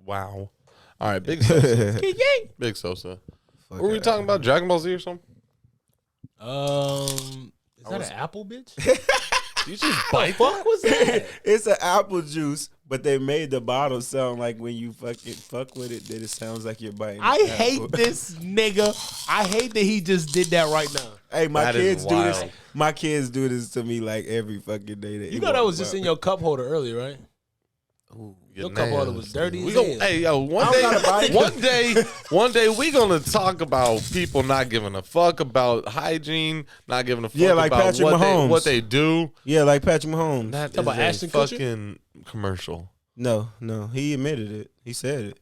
Wow. All right, Big Sosa. Big Sosa. What were we talking about? Dragon Ball Z or something? Is that an apple, bitch? You just bite What was that? It's an apple juice, but they made the bottle sound like when you fucking fuck with it, that it sounds like you're biting. I an hate apple. this nigga. I hate that he just did that right now. Hey, my That is kids do this. wild. My kids do this to me like every fucking day. You know that was just in your cup holder earlier, right? Your cup holder was dirty as hell. Hey, yo, one day we gonna talk about people not giving a fuck about hygiene, not giving a fuck like about Patrick Mahomes. what they do. Yeah, like Patrick Mahomes. That Talk about is Ashton a Kutcher? fucking commercial. No, he admitted it. He said it.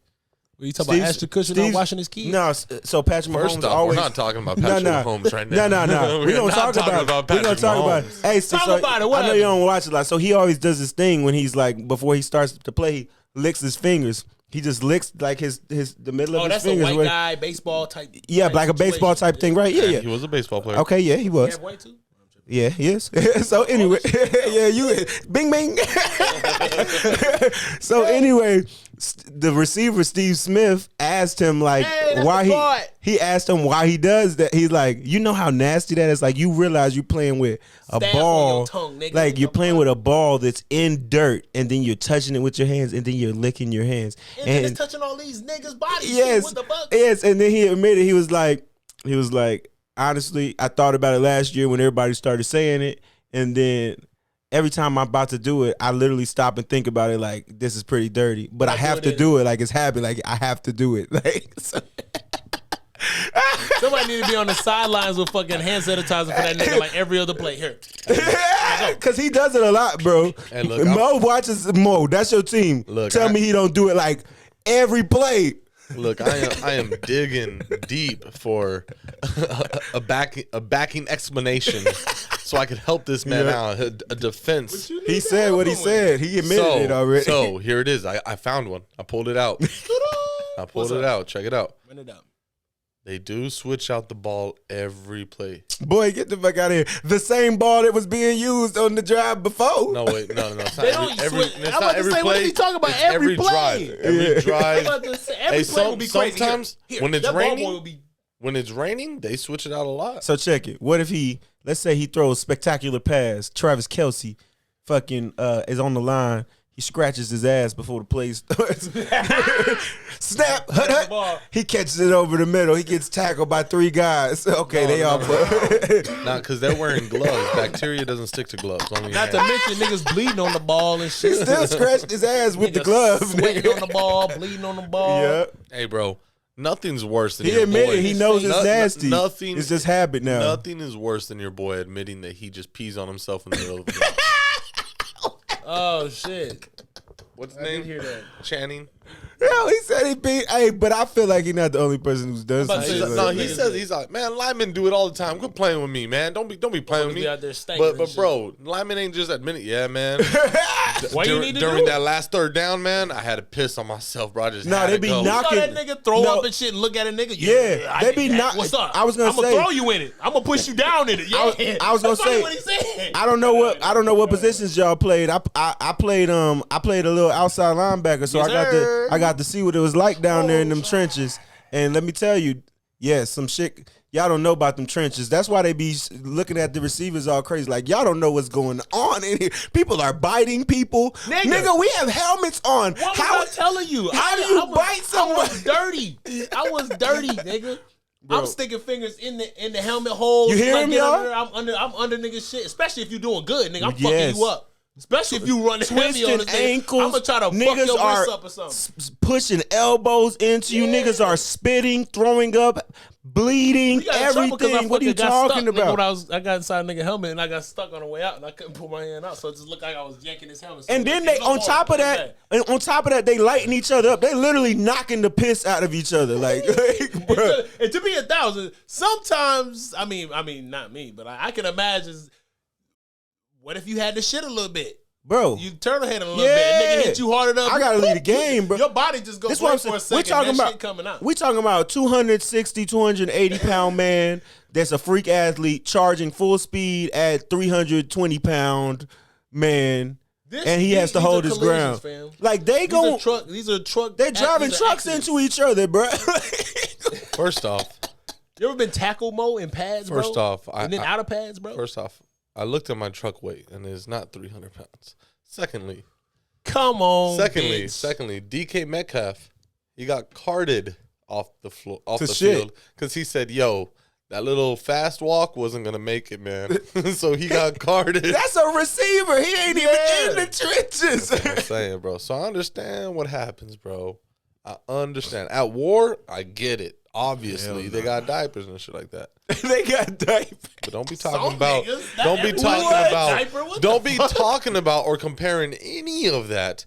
Were you talking about Ashton Kutcher not washing his kids? No, so Patrick First Mahomes off, always. we're not talking about Patrick Mahomes right now. No. We're We're gonna not talk talking about Patrick We're gonna talk about. Mahomes. Hey, Talk about it, I know you don't watch it a lot. So he always does this thing when he's like before he starts to play, he licks his fingers. He just licks like the middle of his that's fingers. a white guy, baseball type. Yeah, type like a baseball situation. type thing, right? Yeah. He was a baseball player. Okay, yeah, he was. Yeah, white too? Yeah, he is. So anyway, yeah, you bing bing. So anyway, the receiver Steve Smith asked him like why he asked him why he does that. He's like, you know how nasty that is. Like you realize you're playing with a Stab ball, on your tongue, nigga. like you're playing with a ball that's in dirt, and then you're touching it with your hands, and then you're licking your hands, And then it's touching all these niggas' bodies. yes, With the buck. yes, and then he admitted he was like. Honestly, I thought about it last year when everybody started saying it, and then every time I'm about to do it, I literally stop and think about it like this is pretty dirty, but I have to do it like it's habit, like I have to do it. Like so. Somebody need to be on the sidelines with fucking hand sanitizer for that nigga like every other play. Here. Cause he does it a lot, bro. Hey, look, Mo watches Mo. That's your team. Tell me he don't do it like every play. Look, I am digging deep for a backing explanation, so I could help this man out. A defense. He said what he said. He admitted it already. So here it is. I found one. I pulled it out. Check it out. Run it up. They do switch out the ball every play. Boy, get the fuck out of here. The same ball that was being used on the drive before. No, wait, no. It's They not don't every, switch. it's I'm not about to every say, play. what are you talking about? It's Every play. drive. Every drive. I'm about to say, every play will be crazy. Sometimes when it's that ball boy raining, will be. when it's raining, they switch it out a lot. So check it. What if let's say he throws a spectacular pass. Travis Kelce fucking is on the line. He scratches his ass before the play starts. Snap. He catches it over the middle. He gets tackled by 3 guys. Okay, they all put. Nah, because they're wearing gloves. Bacteria doesn't stick to gloves. Only Not to mention niggas bleeding on the ball and shit. He still scratched his ass with the glove. Sweating on the ball, bleeding on the ball. Yeah. Hey, bro. Nothing's worse than He your admitted boy. he knows it's nasty. Nothing. It's just habit now. Nothing is worse than your boy admitting that he just pees on himself in the middle of the game. Oh shit! What's his name? Hear that? Channing. No, he said he beat. Hey, but I feel like he's not the only person who's done about to something. say, No, like he that. says he's like, man, linemen do it all the time. Quit playing with me, man. Don't be playing with Be me. out there stinking But and bro, linemen ain't just admitting. Yeah, man. Why you need to during do that it? last third down, man, I had to piss on myself, bro. I just Nah, had they to be go. knocking- You saw that nigga throw No. up and shit and look at a nigga. Yeah, I they did be that. not- What's up? I was gonna I'm gonna say- throw you in it. I'm gonna push you down in it. Yeah, I was gonna That's probably say- what he said. I don't know what positions y'all played. I played a little outside linebacker, so Yes, sir. I got to see what it was like down there in them trenches. And let me tell you, some shit y'all don't know about them trenches. That's why they be looking at the receivers all crazy. Like y'all don't know what's going on in here. People are biting people. Nigga, we have helmets on. What was I telling you? How do you bite someone? I was dirty. I was dirty, nigga. Bro. I'm sticking fingers in the helmet hole. You hear him, y'all? I'm under nigga shit. Especially if you're doing good, nigga. I'm Yes. fucking you up. Especially if you run heavy on Twisting this nigga. ankles. I'm gonna try to fuck Niggas your are wrist up or something. pushing elbows into you. Niggas are spitting, throwing up, bleeding, We got in trouble 'cause I everything. What are you fucking got talking stuck, nigga, about? when I got inside nigga helmet and I got stuck on the way out and I couldn't pull my hand out, so it just looked like I was yanking his helmet. So And then there's they, no on ball. top of that, they lighting each other up. They literally knocking the piss out of each other. Like, bro. And to be 1,000, sometimes I mean, not me, but I can imagine. What if you had to shit a little bit? Bro, You turtle head a little bit, and nigga hit you hard enough. I gotta leave the game, bro. Your body just goes This what I'm for a saying. second. That shit coming out. We talking about 260, 280 pound man that's a freak athlete charging full speed at 320 pound man. and he has to these hold are his collisions, ground. fam. Like they go, These are truck. they're driving these are trucks accidents. into each other, bro. First off, You ever been tackle mode in pads, bro? First off, and then out of pads, bro. First off, I looked at my truck weight and it's not 300 pounds. Secondly, come on. Secondly, DK Metcalf, he got carted off the floor, off the shit. field, because he said, "Yo, that little fast walk wasn't gonna make it, man." So he got carted. That's a receiver. He ain't even in the trenches. That's what I'm saying, bro. So I understand what happens, bro. I understand. At war, I get it. Obviously, they got diapers and shit like that. They got diapers. But don't be talking Some about. niggas, Don't be that- talking what? about. Diaper? What Don't the be fuck? talking about or comparing any of that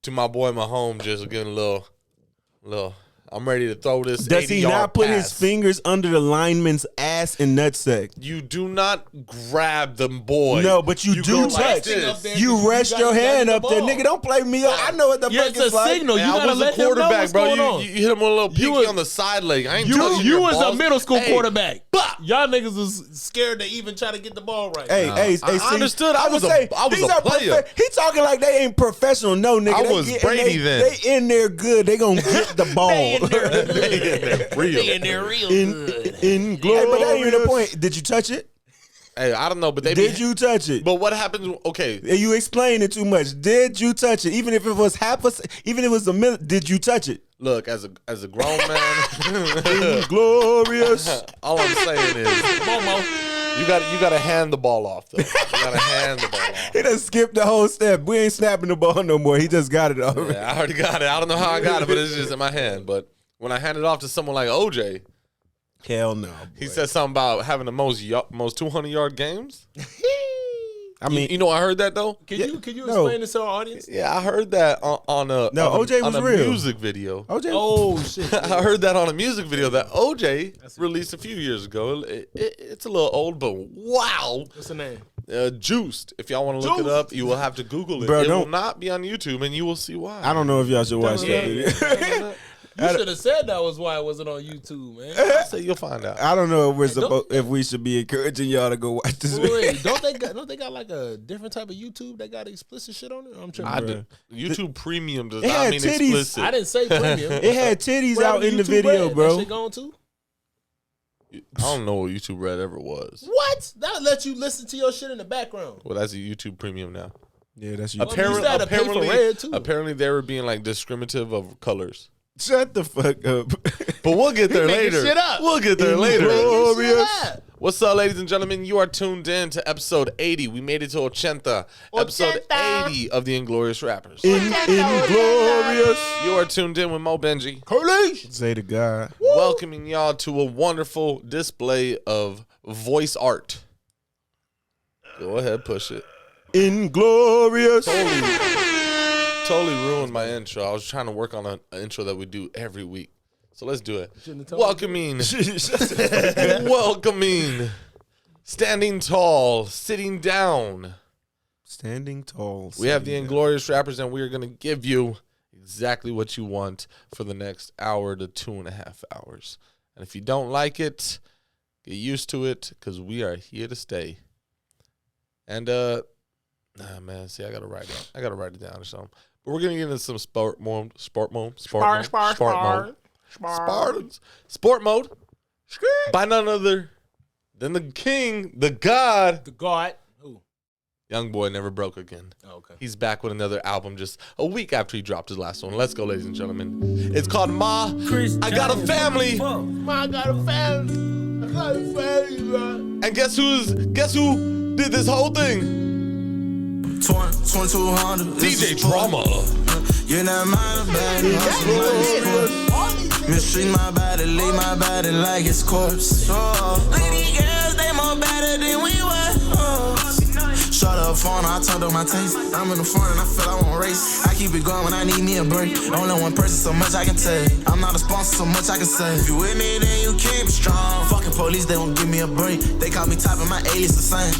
to my boy Mahomes just getting a little. I'm ready to throw this. Does he not put his pass. fingers under the lineman's ass and nutsack? You do not grab them, boy. No, but you do go like touch. this. You rest your hand up there, ball. nigga. Don't play me up. I know what the Yeah, fuck it's it's a like. signal. Man, You I gotta was a let him know quarterback, what's bro. going on. You hit him with a little pinky was- on the side leg. I ain't You touching your was a balls. middle school Hey, quarterback. Y'all niggas was scared to even try to get the ball right. Hey, I see, understood. I was would a say, player. these are he talking like they ain't professional. No, nigga. I They was getting- Brady then. They in there good. They gonna get the ball. Real. They in there real In good. Hey, but that ain't even the point. Did you touch it? Hey, I don't know, but Did you touch it? But what happens? Okay, You explain it too much. Did you touch it? Even if it was even if it was a minute, did you touch it? look, as a grown man, Inglorious. all I'm saying is, Momo. you got to hand the ball off, though. You got to hand the ball off. He done skipped the whole step. We ain't snapping the ball no more. He just got it already. Yeah, I already got it. I don't know how I got it, but it's just in my hand. But when I hand it off to someone like OJ, Hell no. he said something about having the most 200-yard games. I mean, You know, I heard that though. Can you no. explain this to our audience? Yeah, I heard that on a No, on a- OJ was on a real. music video. OJ. Oh shit. I heard that on a music video that OJ released a few years ago. It's a little old, but wow. What's the name? Juiced. If y'all want to look it Juiced. up, you will have to Google it. Bro, it will don't- not be on YouTube, and you will see why. I don't know if y'all should watch that Yeah. video. You should have said that was why it wasn't on YouTube, man. I say you'll find out. I don't know if we should be encouraging y'all to go watch this video. Wait, don't they got like a different type of YouTube that got explicit shit on it? I'm tripping. I did. YouTube Premium does It not had mean titties. explicit. I didn't say premium. It had titties What out happened in the to YouTube video, Red? bro. That shit gone too? I don't know what YouTube Red ever was. What? That let you listen to your shit in the background. Well, that's a YouTube Premium now. Yeah, that's you. you used to have to pay for Red, too. Apparently, they were being like discriminative of colors. Shut the fuck up. But we'll get there making later. shit up. We'll get there later. Inglorious. What's up, ladies and gentlemen? You are tuned in to episode 80. We made it to Ochenta. Episode 80 of the Inglorious Rappers. Inglorious. You are tuned in with Mo Benji. Say to God. Welcoming y'all to a wonderful display of voice art. Go ahead, push it. Inglorious. Totally ruined my intro. I was trying to work on an intro that we do every week. So let's do it. Welcoming. Standing tall, sitting down. Standing tall. We have the Inglorious Rappers, and we are going to give you exactly what you want for the next hour to 2.5 hours. And if you don't like it, get used to it, because we are here to stay. And man, see, I gotta write it down or something. But we're gonna get into some sport mode. By none other than the king, the god. The God. Who? YoungBoy never broke again. Oh, okay. He's back with another album just a week after he dropped his last one. Let's go, ladies and gentlemen. It's called Ma, I Got a Family. Ma, I got a family. I got a family, bro. And guess who did this whole thing? 2200 DJ Drama. You're not my body. Mistreat my body, leave my body like it's corpse. Lady girls, they more better than we were. Shut up, phone, I turned up my taste. I'm in the front and I feel I won't race. I keep it going when I need me a break. Only one person, so much I can take. I'm not a sponsor, so much I can say. If you with me, then you keep it strong. Fucking police, they won't give me a break. They call me typing, my alias the same.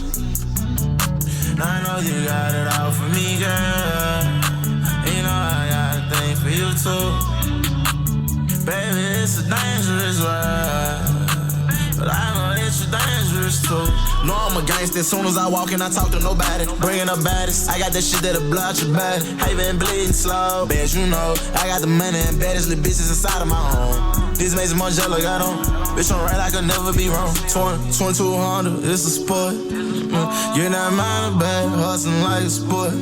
I know you got it all for me, girl. You know I got a thing for you too. Baby, it's a dangerous world, but I know that you dangerous too. No, I'm a gangster. As soon as I walk in, I talk to nobody. Bringing the baddest. I got that shit that'll blow out your body. I been bleeding slow, bet you know. I got the money and baddest little bitches inside of my home. This makes more jello got on. Bitch, I'm right, I could never be wrong. 2200, it's a sport. You're not mine, bad, hustling like a sport.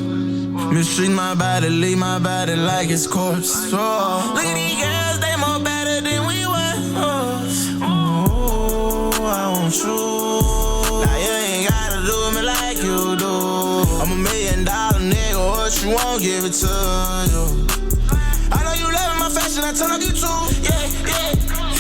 Mistreat my body, leave my body like it's corpse. Oh, look at these girls, they more better than we were. Oh, I want you. Now you ain't gotta do me like you do. I'm $1 million nigga, what you want, give it to you. I know you loving my fashion, I turn up you too. Yeah.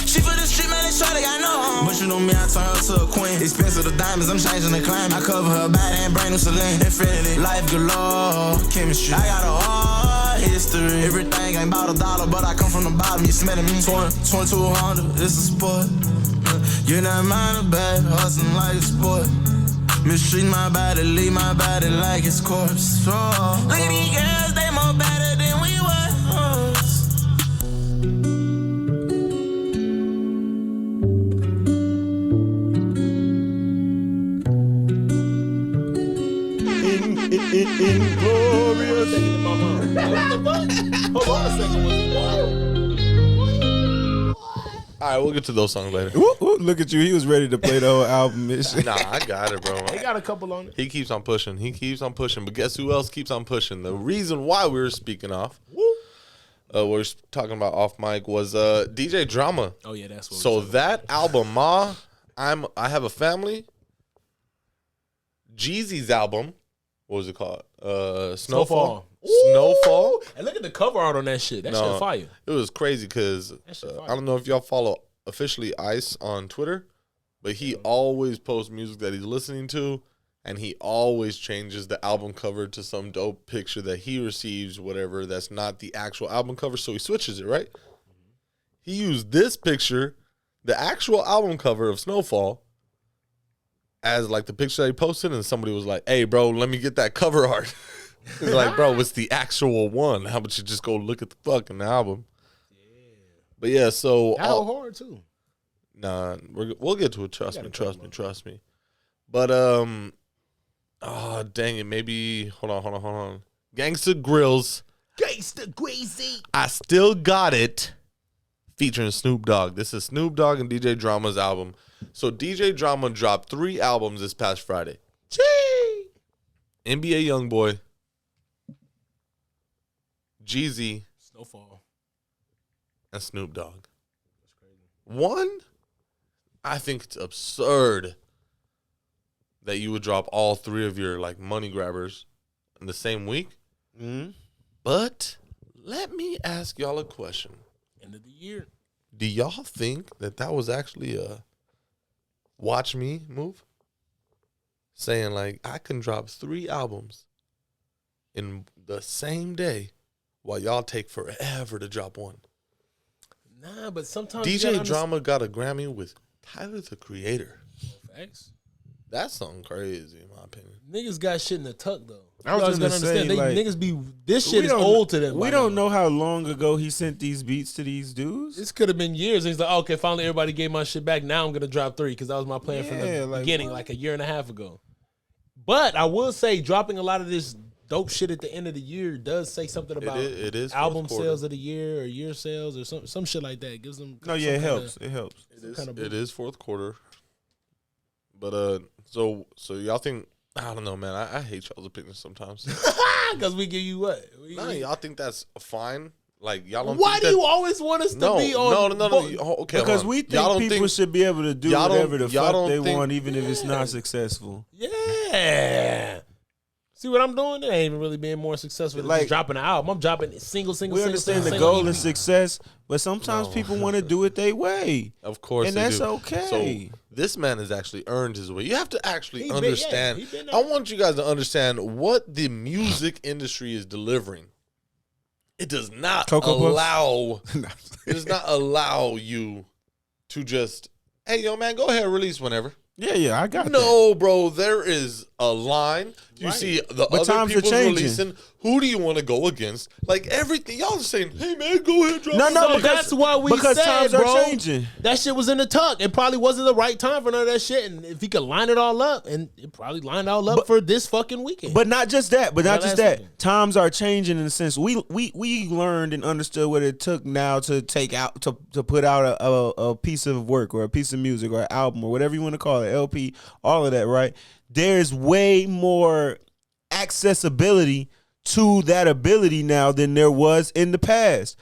She for the street, man, it's shorty, I know. But you know me, I turn her to a queen. Expensive the diamonds, I'm changing the climate. I cover her body and brand new Celine. Infinity, life galore, chemistry. I got a hard history. Everything ain't about $1, but I come from the bottom. You smelling me? 2200, it's a sport. You're not mine, bad, hustling like a sport. Mistreat my body, leave my body like it's corpse. Oh, look at these girls, they more better than we were. Inglorious. Hold on a second. All right, we'll get to those songs later. Look at you. He was ready to play the whole album and shit. Nah, I got it, bro. They got a couple on it. He keeps on pushing. But guess who else keeps on pushing? The reason why we were speaking off, we're talking about off mic, was DJ Drama. Oh yeah, that's what. So that album, Ma, I Have a Family. Jeezy's album, what was it called? Snowfall. Snowfall. And look at the cover art on that shit. That shit fire. It was crazy because I don't know if y'all follow officially Ice on Twitter, but he always posts music that he's listening to, and he always changes the album cover to some dope picture that he receives, whatever, that's not the actual album cover, so he switches it, right? He used this picture, the actual album cover of Snowfall, as like the picture that he posted, and somebody was like, "Hey, bro, let me get that cover art." He's like, "Bro, it's the actual one. How about you just go look at the fucking album?" Yeah. But yeah, so how hard too? Nah, we'll get to it. Trust me. But oh dang it, maybe hold on. Gangsta Grills. Gangsta Greasy. I Still Got It, featuring Snoop Dogg. This is Snoop Dogg and DJ Drama's album. So DJ Drama dropped 3 albums this past Friday. Gee. NBA YoungBoy, Jeezy, Snowfall, and Snoop Dogg. That's crazy. One, I think it's absurd that you would drop all 3 of your like money grabbers in the same week. Mm-hmm. But let me ask y'all a question. End of the year. Do y'all think that was actually a watch me move? Saying like, I can drop 3 albums in the same day while y'all take forever to drop one. Nah, but sometimes DJ Drama got a Grammy with Tyler, the Creator. Facts. That's something crazy, in my opinion. Niggas got shit in the tuck though. I was gonna say, like, niggas be this shit is old to them. We don't know how long ago he sent these beats to these dudes. This could have been years. And he's like, okay, finally everybody gave my shit back. Now I'm gonna drop 3 because that was my plan from the beginning, like a year and a half ago. But I will say, dropping a lot of this dope shit at the end of the year does say something about it is album sales of the year or year sales or some shit like that. It gives them. It helps. It helps. It is fourth quarter. But so y'all think, I don't know, man. I hate y'all's opinions sometimes. Because we give you what? No, y'all think that's fine. Like y'all don't. Why think do you always want us to be on? No. Okay, because we think people should be able to do whatever the fuck they want, even if it's not successful. Yeah. See what I'm doing? It ain't even really being more successful than just dropping an album. I'm dropping single. We understand the goal is success, but sometimes people want to do it their way. Of course, and that's okay. So this man has actually earned his way. You have to actually understand. I want you guys to understand what the music industry is delivering. It does not allow. It does not allow you to just, hey, yo, man, go ahead and release whenever. Yeah, I got no, bro. There is a line. You see the But other times are people changing. releasing. Who do you want to go against? Like everything, y'all are saying, "Hey man, go ahead, drop." No, a no, song." because That's why we because said, times bro, are changing. That shit was in the tuck. It probably wasn't the right time for none of that shit. And if he could line it all up, and it probably lined all up for this fucking weekend. But not just that. But not That just last that. weekend. Times are changing in the sense we learned and understood what it took now to take out to put out a piece of work or a piece of music or an album or whatever you want to call it, LP, all of that, right? There's way more accessibility to that ability now than there was in the past.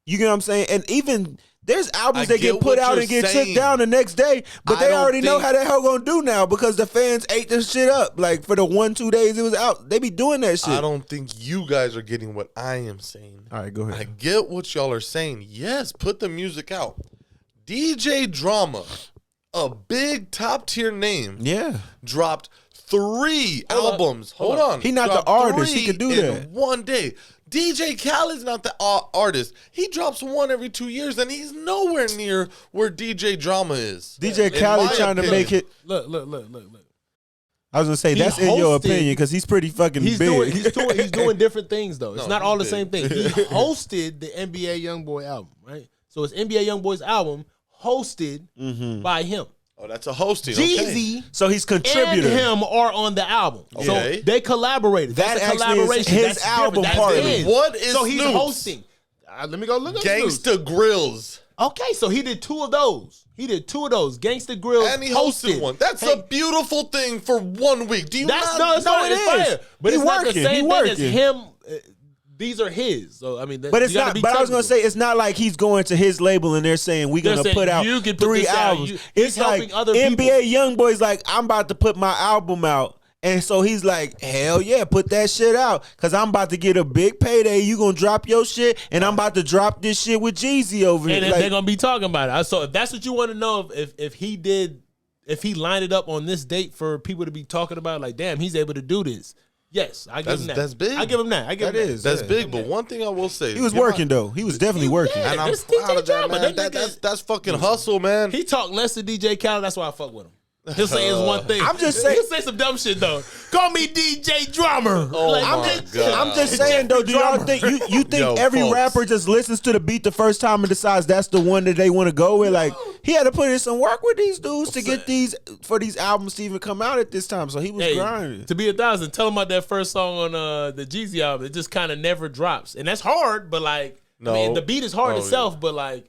You get what I'm saying? And even there's albums that get put out and get took down the next day, but they already know how the hell gonna do now because the fans ate this shit up. Like for the 1-2 days it was out, they be doing that shit. I don't think you guys are getting what I am saying. All right, go ahead. I get what y'all are saying. Yes, put the music out. DJ Drama, a big top tier name, dropped 3 albums. Hold on. He not the Dropped artist. He 3 could do in that. one day. DJ Khaled's not the artist. He drops one every 2 years, and he's nowhere near where DJ Drama is. DJ Khaled trying to make it. Look. I was gonna say He that's in your hosted- opinion because he's pretty fucking big. He's doing different things though. It's No, not all the he's same thing. He hosted the NBA YoungBoy album, right? So it's NBA YoungBoy's album hosted by him. Oh, that's a hosting. Jeezy So he's contributor. and him are on the album. Okay. So they collaborated. That That's a actually is collaboration. his That's album different. part of That's it. his. What is So he's Snoop's? hosting. Let me go look up Snoop's. Gangsta Grills. Okay, so he did 2 of those. Gangsta Grills. And he hosted one. That's a beautiful thing for 1 week. Do you That's not? it's not. it It's is. fire. But He it's not the working. same He thing as working. him. These are his. So I mean, But it's not. But I was gonna say it's not like he's going to his label and they're saying we're gonna saying put out you can put 3 this out. albums. He's It's like helping other NBA YoungBoy's like I'm about to put my album out, and so he's like, hell yeah, put that shit out because I'm about to get a big payday. You gonna drop your shit, and I'm about to drop this shit with Jeezy over and here. they're gonna be talking about it. So if that's what you want to know, if he lined it up on this date for people to be talking about, like, damn, he's able to do this. Yes, I give him that. That's big. I give him that. That's big. But one thing I will say, He was working though. He was definitely working. Yeah. and I'm This proud DJ of that, Drama, man. that That's fucking hustle, man. He talked less to DJ Khaled. That's why I fuck with him. He'll say it's one thing. I'm just saying- He'll say some dumb shit though. Call me DJ Drummer. Oh Like, my God. I'm just saying though, do y'all think you think Yo, every folks. rapper just listens to the beat the first time and decides that's the one that they want to go with? Like he had to put in some work with these dudes to get these albums to even come out at this time. So he was Hey, grinding. to be 1,000, tell him about that first song on the Jeezy album. It just kind of never drops, and that's hard. But like, No. I mean, the beat is hard Oh, itself, but like,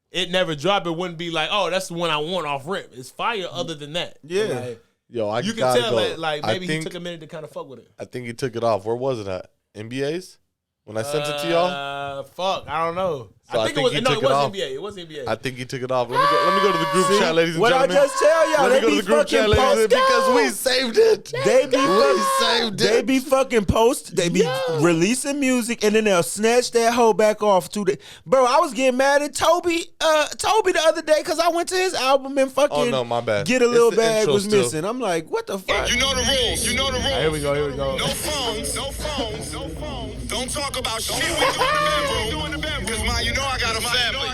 it never dropped. It wouldn't be like, oh, that's the one I want off rip. It's fire. Other than that, Yeah. Like, Yo, I you can gotta tell go. that like maybe I think, he took a minute to kind of fuck with it. I think he took it off. Where was it at? NBA's? When I sent it to y'all? Fuck, I don't know. So I think he took it it was off. NBA. It was NBA. I think he took it off. Let me go to the group chat, ladies and What I gentlemen. just tell y'all, Let me they go to be the group fucking chat, ladies and post because we saved it. They be fucking post. They be releasing music and then they'll snatch that hoe back off to the. Bro, I was getting mad at Toby the other day because I went to his album and fucking. Oh, no, my bad. Get a It's little the bag intro was still. missing. I'm like, what the fuck? You know the rules. You know the rules. Here we go. No phones. No phones. No phones. Don't talk about shit we do in the bedroom. Because man, you know I got a family.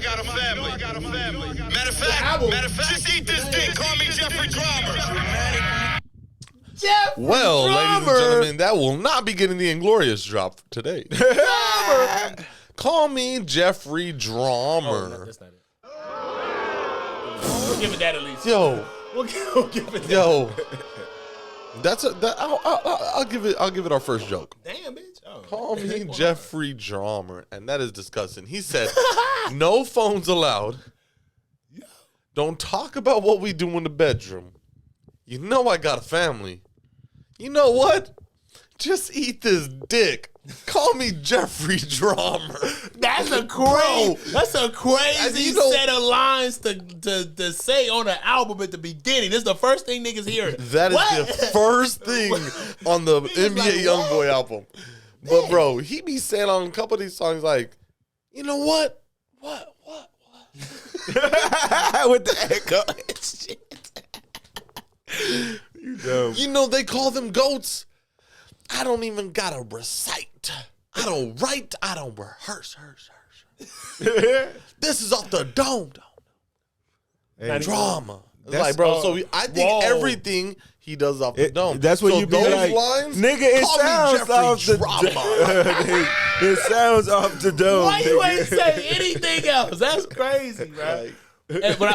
Matter of fact, just eat this dick. Call me Jeffrey Drama. Well, ladies and gentlemen, that will not be getting the Inglorious drop today. Call me Jeffrey Drummer. That's not it. We'll give it that at least. Yo, We'll give it that. yo. I'll give it our first joke. Damn, bitch. Oh. Call me Jeffrey Drummer, and that is disgusting. He said, "No phones allowed. Don't talk about what we do in the bedroom. You know I got a family. You know what? Just eat this dick. Call me Jeffrey Drummer." That's a Bro. crazy You know- set of lines to say on an album at the beginning. This is the first thing niggas hear. That is What? the first thing on the NBA like, YoungBoy album. But bro, he be saying on a couple of these songs like, you know what? What? With the echo and shit. You dumb. You know they call them goats. I don't even gotta recite. I don't write. I don't rehearse. This is off the dome. Hey, Drama. It's That's- like, bro. So I think Whoa. everything he does off the dome. That's what you be those like, lines, nigga. It call sounds me off Jeffrey the Drama. It sounds off the dome. Why you nigga. ain't say anything else? That's crazy, right?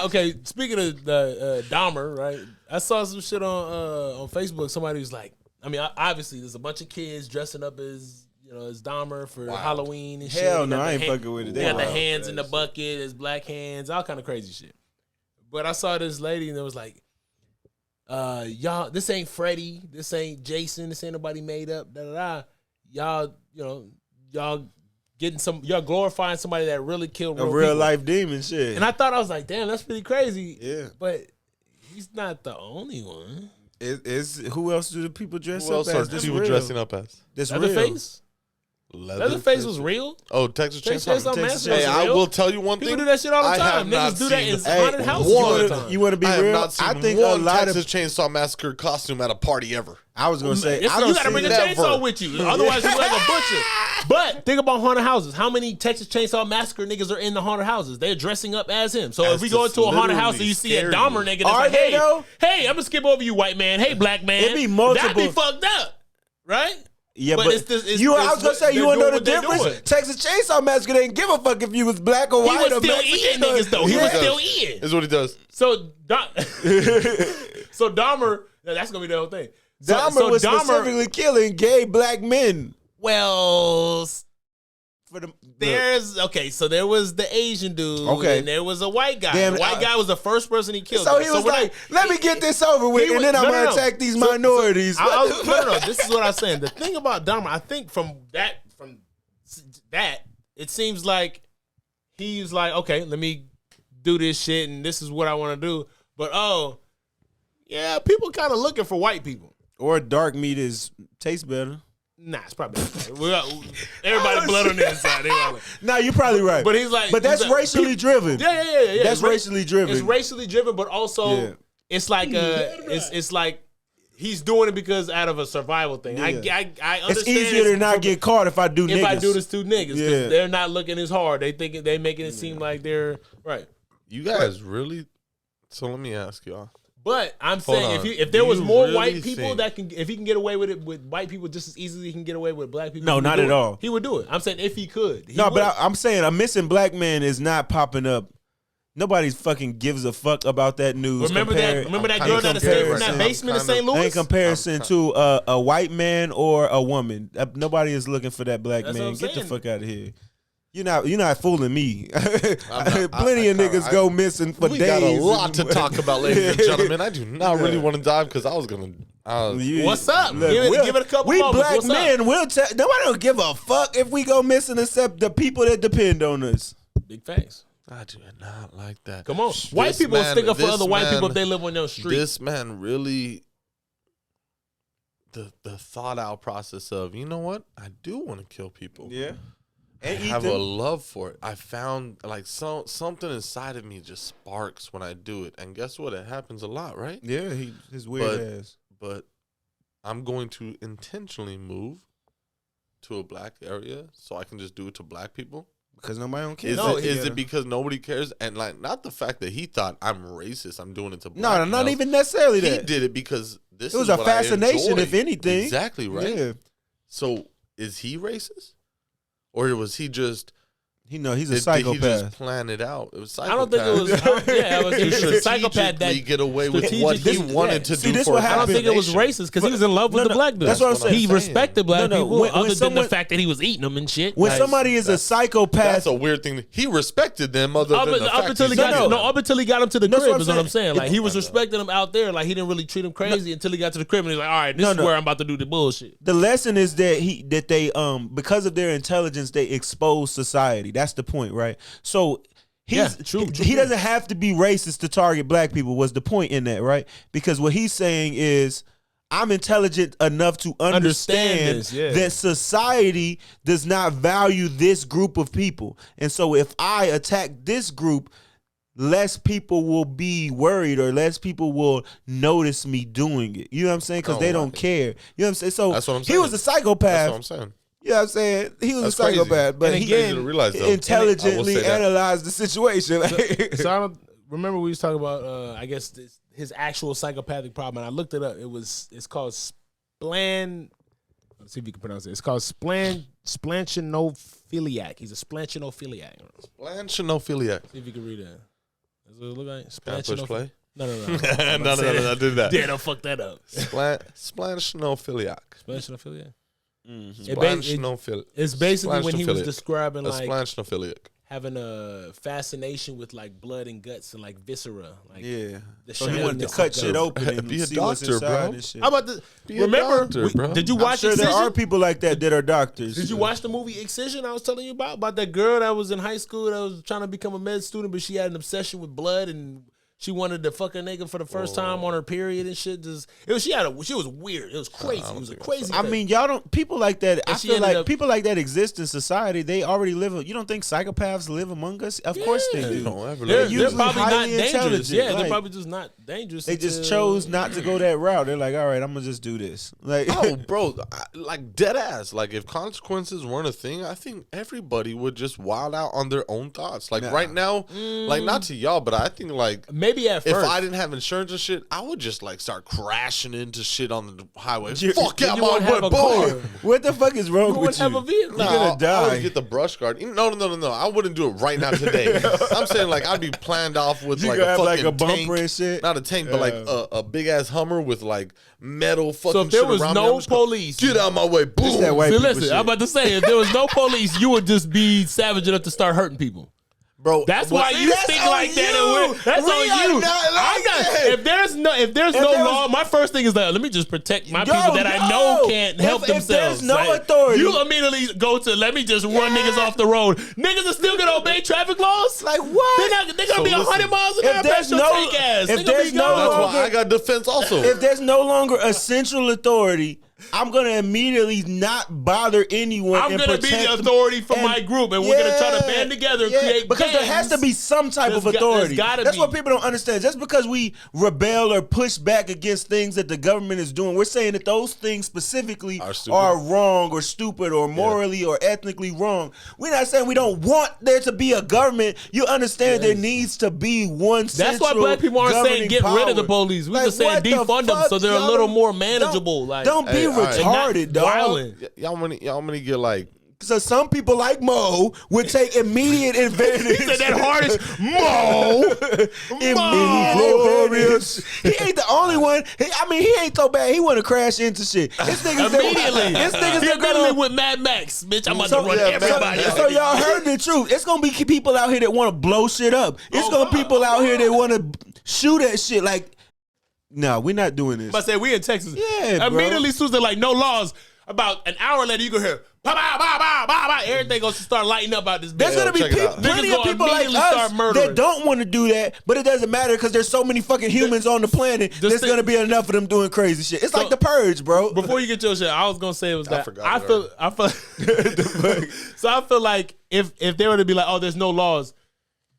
Okay, speaking of the Dahmer, right? I saw some shit on Facebook. Somebody was like, I mean, obviously, there's a bunch of kids dressing up as as Dahmer for Halloween and shit. Hell no, I ain't fucking with it. They got the hands in the bucket, there's black hands, all kind of crazy shit. But I saw this lady and it was like, y'all, this ain't Freddy, this ain't Jason, this ain't nobody made up, da da da. Y'all y'all glorifying somebody that really killed a real people. life demon shit. And I thought, I was like, damn, that's pretty crazy. Yeah. But he's not the only one. It's who else do the people dress Who up else are as? This people real. dressing up as? This real. Leatherface? Leatherface was real? Oh, Texas Chainsaw Massacre. Hey, I will tell you one thing. People do that shit all the I time. have not Niggas do that in seen haunted houses all the time. You want to be I have real? not seen I think one a lot Texas of. Chainsaw Massacre costume at a party ever. I was gonna say Yes, I don't you gotta see bring a that. chainsaw with you. Otherwise, you look like a butcher. But think about haunted houses. How many Texas Chainsaw Massacre niggas are in the haunted houses? They're dressing up as him. So if we go into a haunted house and you see a Dahmer nigga, that's like, they though? hey, I'm gonna skip over you, white man. Hey, black man. It be multiple. That'd be fucked up, right? Yeah, but it's I was gonna say, you wanna know the difference? Doing. Texas Chainsaw Massacre didn't give a fuck if you was black or white. He was still eating niggas though. He was still eating. Is what he does. So Dahmer, that's gonna be the whole thing. Dahmer was specifically killing gay black men. Well, For the so there was the Asian dude, Okay. and there was a white guy. Damn, the white guy was the first person he killed. So he was like, "Let me get this over with, and then I'm gonna attack these minorities." No. This is what I'm saying. The thing about Dahmer, I think from that, it seems like he's like, okay, let me do this shit, and this is what I want to do. But yeah, people kind of looking for white people. Or dark meat tastes better. Nah, it's probably everybody blood on the inside. Nah, you're probably right. But he's like, that's racially driven. Yeah. That's racially driven. It's racially driven, but also it's like it's like he's doing it because out of a survival thing. Yeah. I understand. It's easier to not get caught if I do niggas. If I do this to niggas, because they're not looking as hard. They thinking they making it seem like they're right. You guys really? So let me ask y'all. But I'm saying if there was more white people if he can get away with it with white people just as easily he can get away with black people. No, not at all. He would do it. I'm saying if he could. But I'm saying a missing black man is not popping up. Nobody fucking gives a fuck about that news. Remember that girl that escaped from that basement in St. Louis? In comparison to a white man or a woman, nobody is looking for that black man. Get the fuck out of here. You're not fooling me. Plenty of niggas go missing for days. We got a lot to talk about, ladies and gentlemen. I do not really want to dive because I was gonna. What's up? Look, give it a couple we moments. Black men will tell. Nobody don't give a fuck if we go missing except the people that depend on us. Big facts. I do not like that. Come on, white people will stick up for other white people if they live on your street. This man really. The thought out process of, you know what, I do want to kill people. Yeah. I have a love for it. I found like something inside of me just sparks when I do it, and guess what? It happens a lot, right? Yeah, his weird ass. But I'm going to intentionally move to a black area so I can just do it to black people because nobody don't care. Is it because nobody cares? And like, not the fact that he thought I'm racist. I'm doing it to black. No, not even necessarily that. He did it because it was a fascination, if anything. Exactly right. Yeah. So is he racist? Or was he just... he's a psychopath. Did he just plan it out? It was psychopath. I don't think it was... it was a psychopath that... get away with what he wanted to do for I don't think it was racist because he was in love with the black dude. That's what I'm saying. He respected black people other than the fact that he was eating them and shit. When somebody is a psychopath... That's a weird thing. He respected them other than the fact until he got him to the crib is what I'm saying. Like, he was respecting them out there. Like, he didn't really treat him crazy until he got to the crib and he's like, all right, this is where I'm about to do the bullshit. The lesson is that they because of their intelligence, they expose society. That's the point, right? So he doesn't have to be racist to target black people was the point in that, right? Because what he's saying is I'm intelligent enough to understand that society does not value this group of people. And so if I attack this group, less people will be worried or less people will notice me doing it. You know what I'm saying? Because they don't care. You know what I'm saying? So that's what I'm saying. He was a psychopath. That's what I'm saying. You know what I'm saying? He was a psychopath, but he intelligently analyzed the situation. So I don't remember we was talking about, I guess, his actual psychopathic problem. And I looked it up. It's called splan. Let's see if you can pronounce it. It's called splanchinophiliac. He's a splanchinophiliac. Splanchinophiliac. See if you can read that. Does it look like Can I push play? No. no, do that. Yeah, don't fuck that up. Splanchinophiliac. Splanchinophiliac. Splanchinophiliac. It's basically when he was describing a like splanchinophiliac. having a fascination with like blood and guts and like viscera. Like Yeah. the So he wanted to cut shit open and Be a see what's doctor, inside bro. and shit. How about the? Be a Remember? doctor, bro. Did you I'm watch sure there Excision? are people like that are doctors. Did you watch the movie Excision I was telling you about that girl that was in high school that was trying to become a med student, but she had an obsession with blood and she wanted to fuck a nigga for the first time on her period and shit. She was weird. It was crazy. It was a crazy. I mean, y'all don't. People like that. I she feel ended like up- people like that exist in society. They already live. You don't think psychopaths live among us? Of course they They do. don't ever They're let you- usually probably not highly dangerous. intelligent. Yeah, they're Like, probably just not dangerous. They just until- chose not to go that route. They're like, all right, I'm gonna just do this. Like, Oh, bro, like dead ass. Like if consequences weren't a thing, I think everybody would just wild out on their own thoughts. Like right now, like not to y'all, but I think like Maybe at if first. I didn't have insurance and shit, I would just like start crashing into shit on the highway. You- Fuck out you my wouldn't have way, a boy. car. what the fuck is wrong You with wouldn't you? have a vehicle. You're Nah, gonna I die. would get the brush guard. No. I wouldn't do it right now today. I'm saying like I'd be planned off with You like gonna a have, fucking like, a bumper tank. and shit? Not a tank, but like a big ass Hummer with like metal fucking. So if there shit was around me, no I'm just gonna, police- get out of my way. Boom. that white See, people listen, shit. I'm about to say, if there was no police, you would just be savage enough to start hurting people. Bro, That's what- why you that's think on like that. you. That's We on are you. not like that. If there's no If there law, was- my first thing is that let me just protect my Yo, people that I know can't help If themselves. there's no Like, authority- you immediately go to let me just run niggas off the road. Niggas are still gonna obey traffic laws. Like what? They're gonna be listen, 100 miles an if hour there's past your no- tank ass. if They gonna there's be no gone. That's law- why I got defense also. If there's no longer a central authority, I'm gonna immediately not bother anyone. I'm and gonna be protect the authority for and- my group, and we're gonna try to band together and create because there has to gangs. be some type of There's authority. gotta That's be. what people don't understand. Just because we rebel or push back against things that the government is doing, we're saying that those things specifically Are stupid. are wrong or stupid or morally or ethnically wrong. We're not saying we don't want there to be a government. You understand there needs to be one. That's why black people aren't saying get rid of the police. We just saying defund them so they're a little more manageable. Don't be Hey, all right. retarded, dog. Wildin'. Y'all many get like So some people like Mo would take immediate advantage. He said that hardest Mo. Inglorious. He ain't the only one. He ain't so bad. He want to crash into shit. This niggas Immediately. This niggas He that immediately gonna. with Mad Max. Bitch, I'm about So, to run everybody. so y'all heard the truth. It's gonna be people out here that want to blow shit up. It's gonna be people out here that want to shoot at shit. Like, no, we're not doing this. I said we in Texas. Yeah, bro. Immediately, soon as they're like no laws. About an hour later, you can hear bah, bah, bah, bah, bah, bah. Everything goes to start lighting up out this bitch. There's gonna be check it out. plenty Niggas of gonna people like immediately us start murdering. that don't want to do that, but it doesn't matter because there's so many fucking humans on the planet. There's thing- gonna be enough of them doing crazy shit. It's like the purge, bro. Before you get your shit, I was gonna say it was that forgot I feel so I feel like if they were to be like, oh, there's no laws,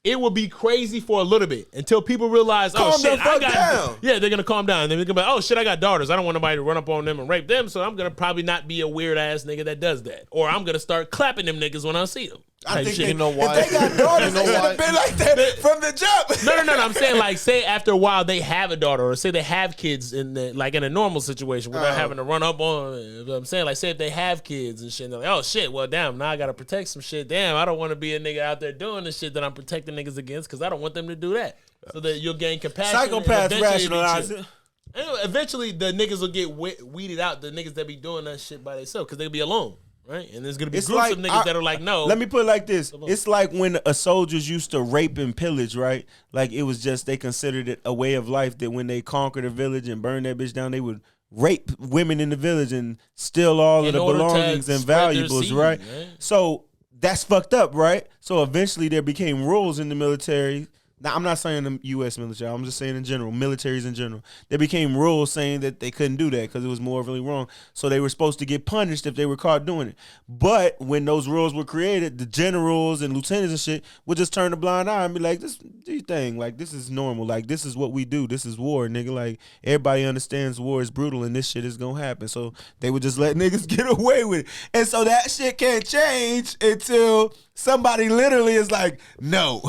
it would be crazy for a little bit until people realize, Calm oh the shit, I fuck got down. yeah, they're gonna calm down. And then they're gonna be like, oh shit, I got daughters. I don't want nobody to run up on them and rape them, so I'm gonna probably not be a weird ass nigga that does that, or I'm gonna start clapping them niggas when I see them. I think shit. you know why? if they got daughters, You know they should why? have been like that from the jump. No. I'm saying like, say after a while they have a daughter, or say they have kids in a normal situation without having to run up on. You know what I'm saying, like, say if they have kids and shit, and they're like, oh shit, well damn, now I gotta protect some shit. Damn, I don't want to be a nigga out there doing the shit that I'm protecting niggas against because I don't want them to do that. So that you'll gain compassion. and Psychopaths eventually rationalize it'll be it. chill. And eventually the niggas will get weeded out. The niggas that be doing that shit by themselves because they'll be alone. Right? And there's gonna be It's groups like- of niggas that are like, no. Let me put it like this. It's like when soldiers used to rape and pillage, right? Like it was just, they considered it a way of life that when they conquered a village and burned that bitch down, they would rape women in the village and steal all of In the order to belongings and spread their valuables, seed, right? right? So that's fucked up, right? So eventually there became rules in the military. Now, I'm not saying the U.S. military. I'm just saying in general, militaries in general. There became rules saying that they couldn't do that because it was morally wrong. So they were supposed to get punished if they were caught doing it. But when those rules were created, the generals and lieutenants and shit would just turn a blind eye and be like, "This do your thing. Like, this is normal. Like, this is what we do. This is war, nigga. Like, everybody understands war is brutal and this shit is gonna happen." So they would just let niggas get away with it. And so that shit can't change until somebody literally is like, "No,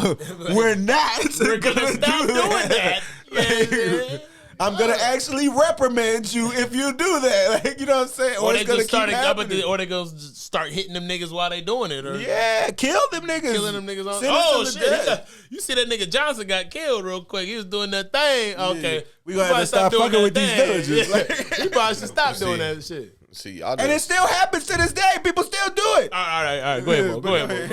we're not. We're gonna stop doing that. I'm gonna actually reprimand you if you do that. Like, you know what I'm saying? Or they just or they go start hitting them niggas while they doing it. Or kill them niggas. Killing them niggas on. Shit! You see that nigga Johnson got killed real quick. He was doing that thing. Okay, we gonna have to stop fucking with these villages. Yeah. Like, we probably should stop doing that shit. See, y'all and it still happens to this day. People still do it. All right. Go ahead, Mo.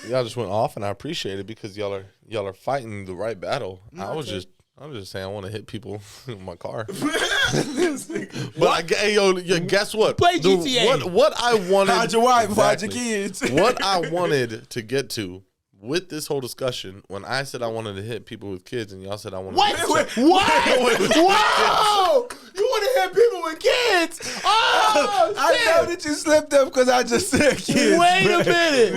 Y'all just went off, and I appreciate it because y'all are fighting the right battle. I'm just saying I want to hit people in my car. But guess what? Play GTA. What I wanted. Hide your wife, hide your kids. What I wanted to get to with this whole discussion, when I said I wanted to hit people with kids, and y'all said I wanted to What? Whoa! You want to hit people with kids? Oh, I know that you slipped up because I just said kids. Wait a minute.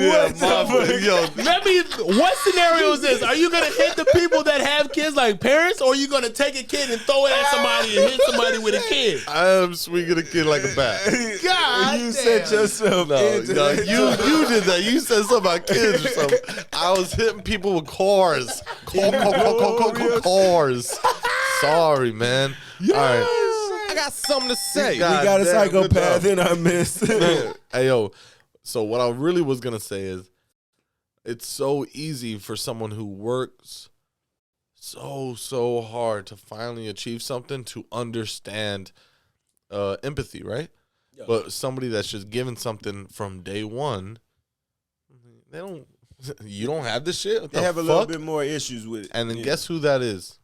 What scenario is this? Are you going to hit the people that have kids like parents, or are you going to take a kid and throw it at somebody and hit somebody with a kid? I am swinging a kid like a bat. God you damn. set yourself into that. You did that. You said something about kids or something. I was hitting people with cars. Cars. Sorry, man. Yes. All right. I got something to say. We got a psychopath in our midst. Hey, yo. So what I really was going to say is it's so easy for someone who works so hard to finally achieve something to understand empathy, right? Yeah. But somebody that's just given something from day one, you don't have this shit? They have a little bit more issues with it. And then guess who that is?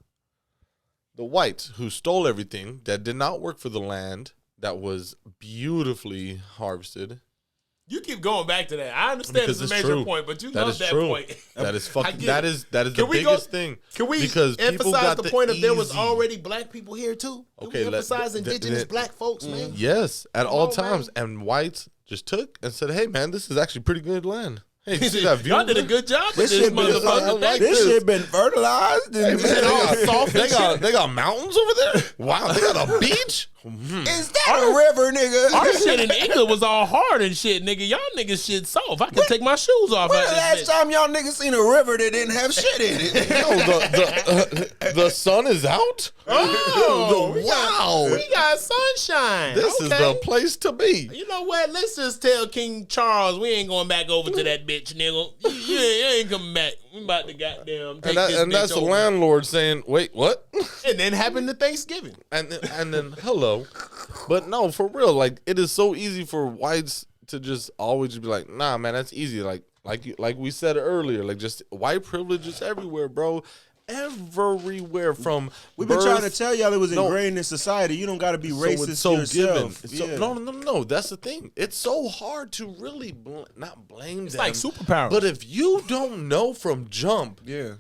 The whites who stole everything, that did not work for the land that was beautifully harvested. You keep going back to that. I understand it's a major point, but you love that point. That is fucking. That is the biggest thing. Can we emphasize the point of there was already black people here too? Okay, emphasize indigenous black folks, man. Yes, at all times, and whites just took and said, "Hey, man, this is actually pretty good land." Hey, you see that view? Y'all did a good job with this motherfucker. This shit been fertilized. Hey, man, they got mountains over there. Wow, they got a beach. Is that a river, nigga? Our shit in England was all hard and shit, nigga. Y'all niggas shit soft. I can take my shoes off. When the last time y'all niggas seen a river that didn't have shit in it? The sun is out. Oh, wow. We got sunshine. This is the place to be. You know what? Let's just tell King Charles we ain't going back over to that bitch, nigga. You ain't coming back. We about to goddamn take this bitch and that's over. The landlord saying, wait, what? And then happened to Thanksgiving. And then hello. But no, for real, like it is so easy for whites to just always be like, nah, man, that's easy. Like we said earlier, like just white privilege is everywhere, bro. Everywhere from we've been trying to tell y'all it was ingrained in society. You don't got to be racist yourself. No. That's the thing. It's so hard to really not blame it's them. It's like superpowers. But if you don't know from jump, yeah.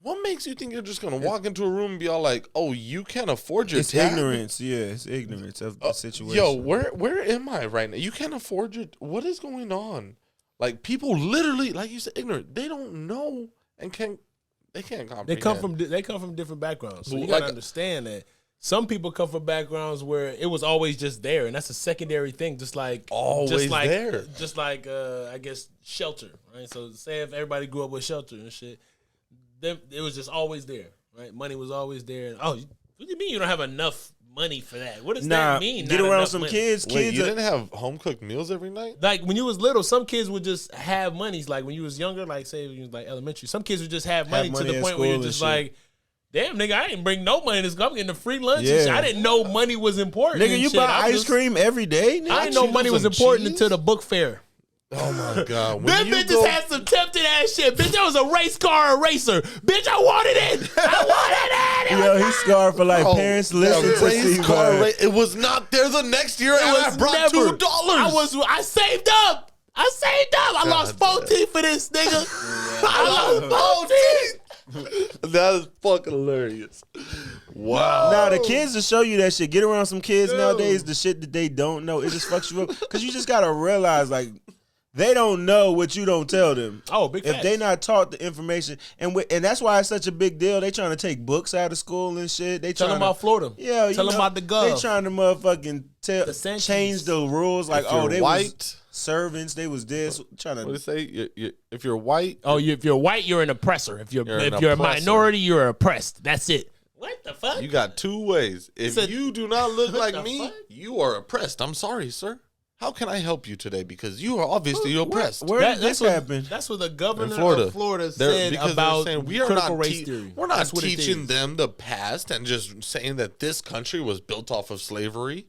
What makes you think you're just gonna walk into a room and be all like, "Oh, you can't afford your It's ignorance, yeah. It's ignorance of the situation." Yo, where am I right now? You can't afford your. What is going on? Like people literally, like you said, ignorant. They don't know and they can't comprehend. They come from different backgrounds, so you gotta understand that. Some people come from backgrounds where it was always just there, and that's a secondary thing. Just like there. Just like I guess shelter, right? So say if everybody grew up with shelter and shit. It was just always there, right? Money was always there. Oh, what do you mean you don't have enough money for that? What does that mean? Get around some kids. Wait, you didn't have home cooked meals every night? Like when you was little, some kids would just have monies. Like when you was younger, like say when you was like elementary, some kids would just have money to the point where you're just like, damn, nigga, I didn't bring no money to school. I'm getting a free lunch. Yeah. And shit. I didn't know money was important. Nigga, you buy ice cream every day? Nigga? I didn't know money was important until the book fair. Oh my God. Them bitches had some tempting ass shit. Bitch, that was a race car eraser. Bitch, I wanted it. I wanted it. Yo, he's scarred for like parents listen to see it was not there the next year. I brought $2. I saved up. I lost 4 teeth for this nigga. I lost 4 teeth. That is fucking hilarious. Wow. Now the kids to show you that shit. Get around some kids nowadays. The shit that they don't know, it just fucks you up. Because you just gotta realize, like, they don't know what you don't tell them. Oh, big facts. If they not taught the information, and that's why it's such a big deal. They trying to take books out of school and shit. They tell them about Florida. Yeah, tell them about the gov. They trying to motherfucking change the rules. Like, they white was servants. They was this trying to. What do they say? If you're white, if you're white, you're an oppressor. If you're a minority, you're oppressed. That's it. fuck? You got two ways. If you do not look like me, fuck? you are oppressed. I'm sorry, sir. How can I help you today? Because you are obviously oppressed. Where did this happen? That's what the governor Florida. of Florida said about critical race theory. We're not teaching them the past and just saying that this country was built off of slavery.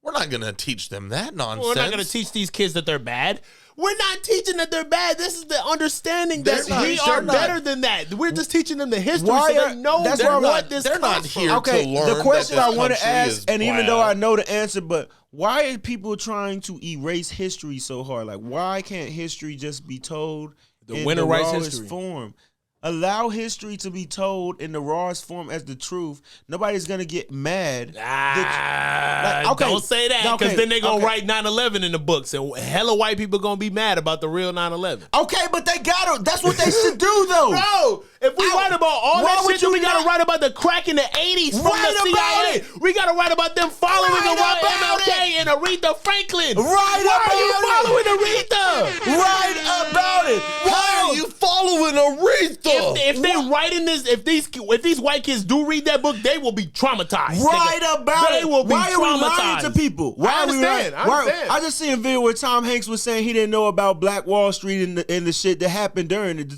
We're not going to teach them that nonsense. We're not going to teach these kids that they're bad. We're not teaching that they're bad. This is the understanding that we are better than that. We're just teaching them the history so they know what this they're not here okay, to learn. The question that I want to ask, and even though I know the answer, but why are people trying to erase history so hard? Like, why can't history just be told in the rawest form? Allow history to be told in the rawest form as the truth. Nobody's gonna get mad. Don't say that, because then they're gonna write 9/11 in the books, and hella white people gonna be mad about the real 9/11. Okay, but they gotta. That's what they should do, though. Bro, if we write about all that shit, then we gotta write about the crack in the 80s from the CIA. We gotta write about them following around MLK and Aretha Franklin. Why are you following Aretha? Right about it. Why are you following Aretha? If they writing this, if these white kids do read that book, they will be traumatized. Right about it. They will be Why are we lying traumatized to people? Why I understand. I just seen a video where Tom Hanks was saying he didn't know about Black Wall Street and the shit that happened during it.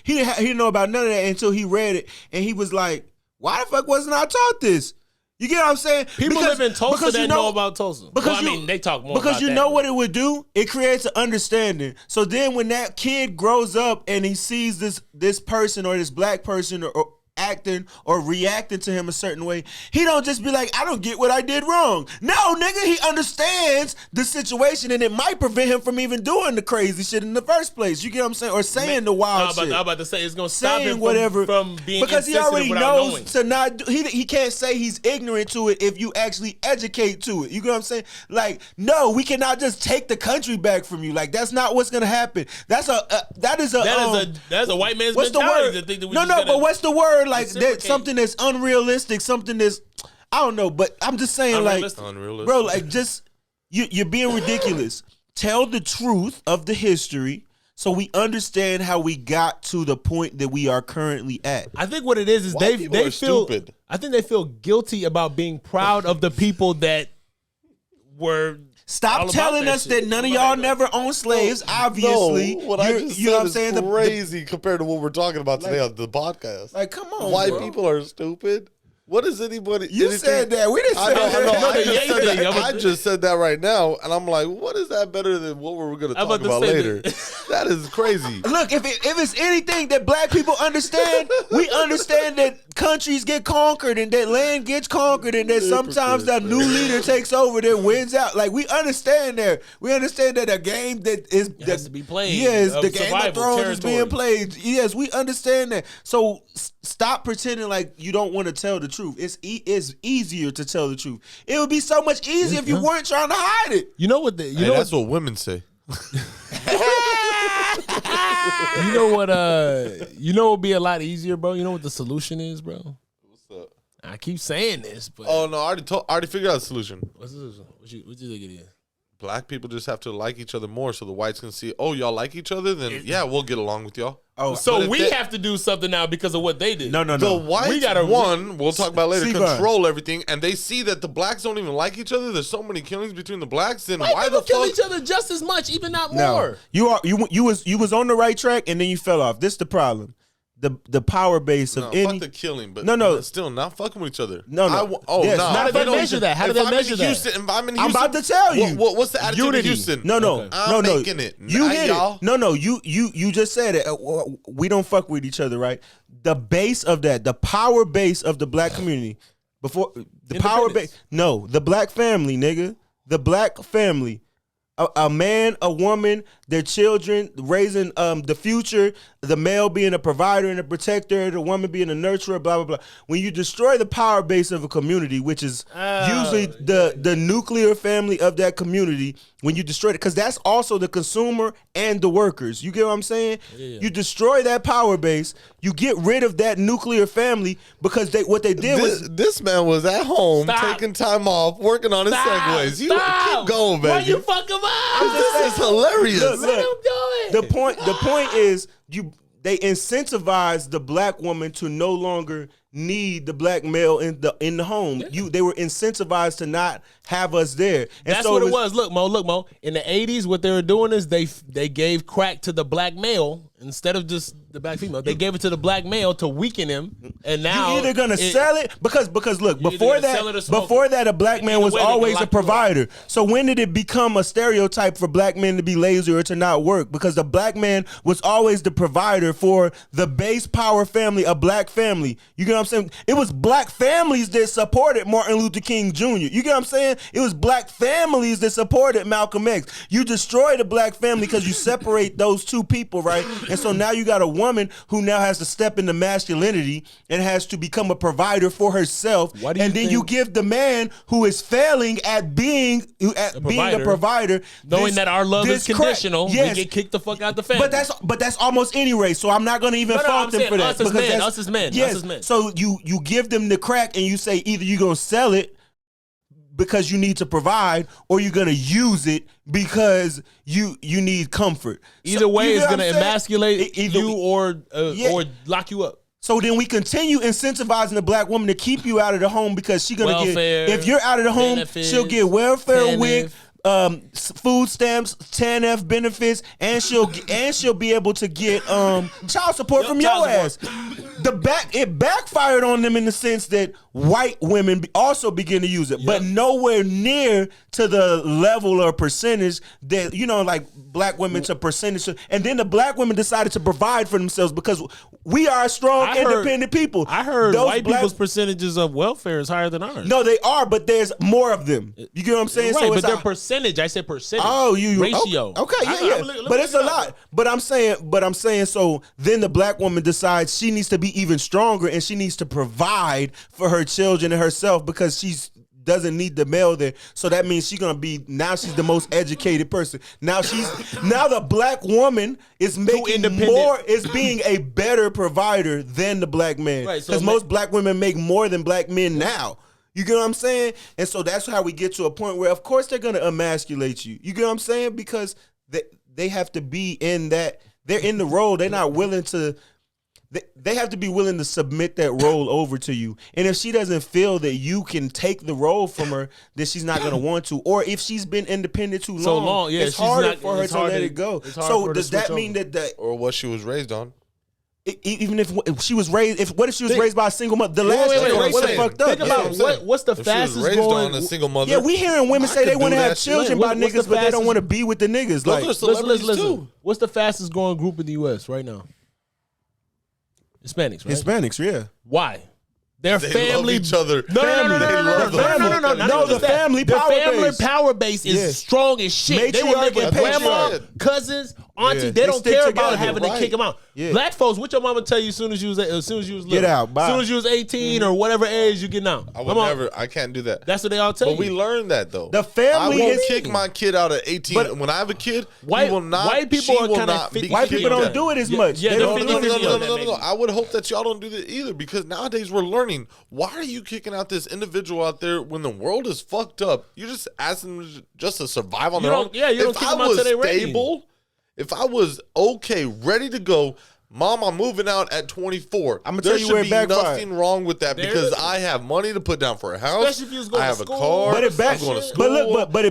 He didn't know about none of that until he read it, and he was like, "Why the fuck wasn't I taught this?" You get what I'm saying? People live in Tulsa that know about Tulsa. Because they talk more because about you that. know what it would do? It creates an understanding. So then when that kid grows up and he sees this person or this black person or acting or reacting to him a certain way, he don't just be like, I don't get what I did wrong. No, nigga, he understands the situation, and it might prevent him from even doing the crazy shit in the first place. You get what I'm saying? Or saying the wild shit. I'm about to say it's gonna stop him from being because he already knows knowing. to not do. He can't say he's ignorant to it if you actually educate to it. You get what I'm saying? Like, no, we cannot just take the country back from you. Like, that's not what's gonna happen. That's a white man's what's the mentality word? to think that we but what's the word? Like that, something that's unrealistic, something that's, I don't know, but I'm just saying, unrealistic. Bro, like, just you're being ridiculous. Tell the truth of the history so we understand how we got to the point that we are currently at. I think what it is they feel stupid. I think they feel guilty about being proud of the people that were. Stop telling us that none of y'all never owned slaves. Obviously, what I just said is crazy compared to what we're talking about today on the podcast. Like, come on, white people are stupid. What is anybody? You said that. We didn't say that. I just said that right now, and I'm like, what is that better than what we're going to talk about later? That is crazy. Look, if it's anything that black people understand, we understand that countries get conquered and that land gets conquered and that sometimes that new leader takes over that wins out. Like, we understand that. We understand that a game that has to be played. Yes, the Game of Thrones is being played. Yes, we understand that. So stop pretending like you don't want to tell the truth. It's easier to tell the truth. It would be so much easier if you weren't trying to hide it. You know what? That's what women say. You know what? You know what would be a lot easier, bro. You know what the solution is, bro? What's up? I keep saying this, but oh no, I already figured out the solution. What's the solution? What you think it is? Black people just have to like each other more, so the whites can see. Oh, y'all like each other? Then yeah, we'll get along with y'all. Oh, so we have to do something now because of what they did. No. The whites, we'll talk about later, control everything, and they see that the blacks don't even like each other. There's so many killings between the blacks. Then why the fuck kill each other just as much, even not more? You was on the right track, and then you fell off. This is the problem. The power base of fuck the killing, but still not fucking with each other. How do they measure that? How do they measure that? If I'm in Houston, I'm about to tell you. What's the attitude in Houston? No. Making it. You hit it. No. You just said it. We don't fuck with each other, right? The base of that, the power base of the black community, before the power base. No, the black family, nigga. The black family. A man, a woman, their children, raising the future, the male being a provider and a protector, the woman being a nurturer, blah, blah, blah. When you destroy the power base of a community, which is usually the nuclear family of that community, when you destroy it, because that's also the consumer and the workers. You get what I'm saying? Yeah. You destroy that power base, you get rid of that nuclear family because what they did was... This man was at home, taking time off, working on his segues. You keep going, baby. Why you fuck him up? This is hilarious. Look, the point is they incentivize the black woman to no longer need the black male in the home. Yeah. They were incentivized to not have us there. And that's what it was. Look, Mo. In the 80s, what they were doing is they gave crack to the black male instead of just the black female. They gave it to the black male to weaken him. And now you're either gonna sell it because look, before that a black man was always a provider. So when did it become a stereotype for black men to be lazy or to not work? Because the black man was always the provider for the base power family, a black family. You get what I'm saying? It was black families that supported Martin Luther King Jr. You get what I'm saying? It was black families that supported Malcolm X. You destroy the black family because you separate those two people, right? And so now you got a woman who now has to step into masculinity and has to become a provider for herself. And then you give the man who is failing at being a provider, knowing that our love is conditional, we get kicked the fuck out the family. But that's almost any race. So I'm not going to even fault them for that. Us as men. Yes. So you give them the crack and you say either you're going to sell it because you need to provide, or you're gonna use it because you need comfort. Either way, it's gonna emasculate you or lock you up. So then we continue incentivizing the black woman to keep you out of the home because she's gonna get. If you're out of the home, she'll get welfare WIC, food stamps, TANF benefits, and she'll be able to get child support from your ass. It backfired on them in the sense that white women also begin to use it, but nowhere near to the level or percentage that, like black women to percentage. And then the black women decided to provide for themselves because we are strong, independent people. I heard white people's percentages of welfare is higher than ours. No, they are, but there's more of them. You get what I'm saying? Right, so but their percentage. I said percentage. Oh, ratio. Okay, yeah. But it's a lot. But I'm saying. So then the black woman decides she needs to be even stronger and she needs to provide for her children and herself because she's doesn't need the male there. So that means she's she's the most educated person. Now the black woman is making more, is being a better provider than the black man. Right. Because most black women make more than black men now. You get what I'm saying? And so that's how we get to a point where, of course, they're going to emasculate you. You get what I'm saying? Because they have to be in that, they're in the role. They're not willing to, they have to be willing to submit that role over to you. And if she doesn't feel that you can take the role from her, then she's not going to want to. Or if she's been independent too long, it's harder for her to let it go. So does that mean that or what she was raised on? Even if she was raised, what if she was raised by a single mother? The last generation fucked up. Think about what's the fastest raised going on a single mother. Yeah, we hearing women say they want to have children by niggas, but they don't want to be with the niggas. Those are celebrities too. What's the fastest growing group in the U.S. right now? Hispanics, right? Hispanics, yeah. Why? They family love each other. No. The family power base is strong as shit. They will live with grandma, cousins, auntie. They don't care about having to kick them out. Black folks, what your mama tell you as soon as you was little? Get out. Bye. As soon as you was 18 or whatever age you getting out. I can't do that. That's what they all tell you. But we learned that though. The family I won't kick my kid out at 18. But when I have a kid, white people are kind of white people don't do it as much. No. I would hope that y'all don't do that either, because nowadays we're learning. Why are you kicking out this individual out there when the world is fucked up? You're just asking them just to survive on their own. Yeah, you don't kick them out till they're ready. If I was okay, ready to go, Mom, I'm moving out at 24. I'm gonna tell you where it backfired. There should be nothing wrong with that because I have money to put down for a house. Especially if you was going I have to a school. car. But it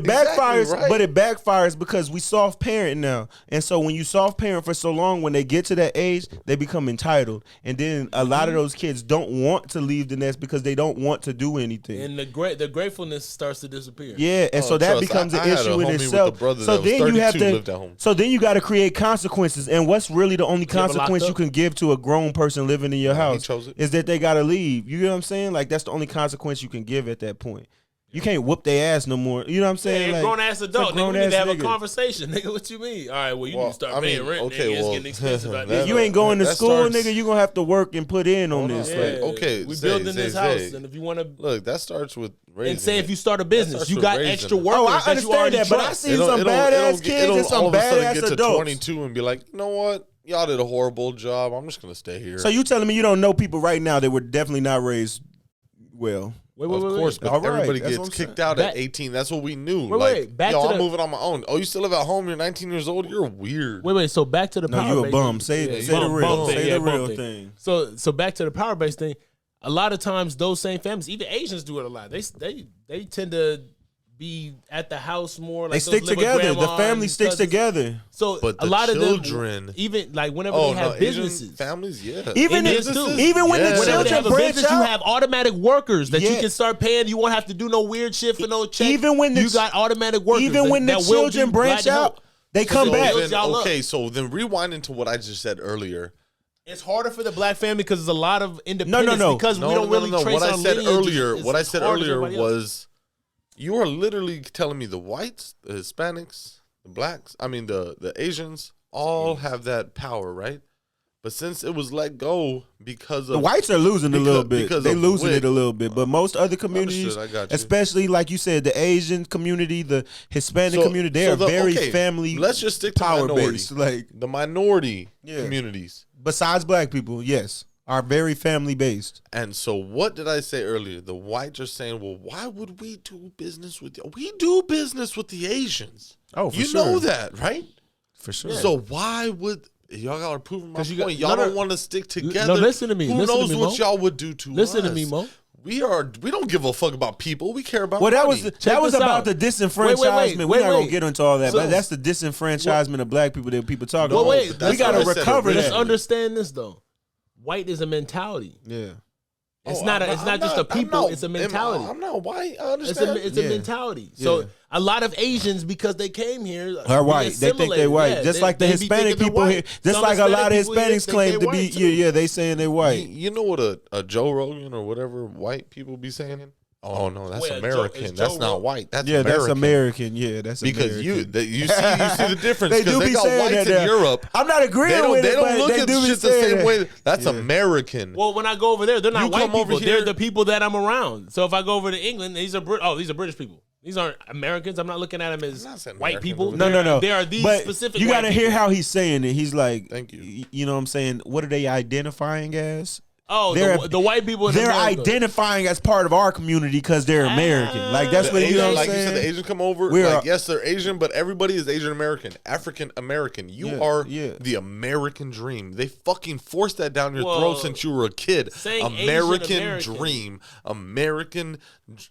backfires. Right. But it backfires because we soft parent now, and so when you soft parent for so long, when they get to that age, they become entitled, and then a lot of those kids don't want to leave the nest because they don't want to do anything, and the gratefulness starts to disappear. Yeah, and so that becomes an issue in itself. So then you have to. So then you got to create consequences, and what's really the only consequence you can give to a grown person living in your house is that they gotta leave. You know what I'm saying? Like, that's the only consequence you can give at that point. You can't whoop their ass no more. You know what I'm saying? Yeah, grown ass adult. Nigga, we need to have a conversation. Nigga, what you mean? All right, well, you need to start paying rent. Okay, nigga. It's getting expensive out there. If you ain't going to school, nigga, you gonna have to work and put in on this. Okay, we building this house, and if you want to look, that starts with raising. And say if you start a business, you got extra workers. Oh, I understand that, but I see some badass kids and some badass adults. Get to 22 and be like, you know what? Y'all did a horrible job. I'm just gonna stay here. So you telling me you don't know people right now that were definitely not raised well? Of course, but everybody gets kicked out at 18. That's what we knew. I'm moving on my own. Oh, you still live at home? You're 19 years old? You're weird. Wait. So back to the power base. No, you a bum. Say the real thing. So back to the power base thing. a lot of times those same families, even Asians do it a lot. They tend to be at the house more. Like they stick together. The family sticks together. So but a lot children, of them, even like whenever they have businesses, Asian families, yeah, even when the children branch out, you have automatic workers that you can start paying. You won't have to do no weird shit for no check. Even when you got automatic workers, even when the children branch out, they come back. Okay, so then rewinding to what I just said earlier. It's harder for the black family because there's a lot of independence. Because we don't really trace our lineage. What I said earlier was. You are literally telling me the whites, the Hispanics, the blacks, the Asians, all have that power, right? But since it was let go because of... The whites are losing a little bit. They're losing it a little bit. But most other communities, especially like you said, the Asian community, the Hispanic community, they are very family let's just stick to power minority. based. Like the minority communities. Besides black people, yes. Are very family based. And so what did I say earlier? The whites are saying, well, why would we do business with you? We do business with the Asians. Oh, for sure. You know that, right? For sure. So why would... Y'all got to prove my point. Y'all don't want to stick together. No, listen to me. Who knows what y'all would do to us? Listen to me, Mo. We don't give a fuck about people. We care about money. That was about the disenfranchisement. We're not going to get into all that, but that's the disenfranchisement of black people that people talk about. We got to recover that. Let's understand this, though. White is a mentality. Yeah. It's not just a people, it's a mentality. I'm not white. I understand. It's a mentality. So a lot of Asians, because they came here, are white. They think they're white. Just like the Hispanic people here. Just like a lot of Hispanics claim to be, they saying they're white. You know what a Joe Rogan or whatever white people be saying? Oh no, that's American. That's not white. That's American. That's American. Yeah, that's because American. You see the difference. They do be got saying whites that in Europe. I'm not agreeing with it. They don't look at shit the same way. That's American. Well, when I go over there, they're not white people. They're the people that I'm around. So if I go over to England, these are British people. These aren't Americans. I'm not looking at them as white people. No. There are these specific. You got to hear how he's saying it. He's like, thank you. You know what I'm saying? What are they identifying as? Oh, the white people. They're identifying as part of our community because they're American. Like that's what you know. Like you said, the Asians come over. Yes, they're Asian, but everybody is Asian American, African American. You are the American dream. They fucking forced that down your throat since you were a kid. American dream, American.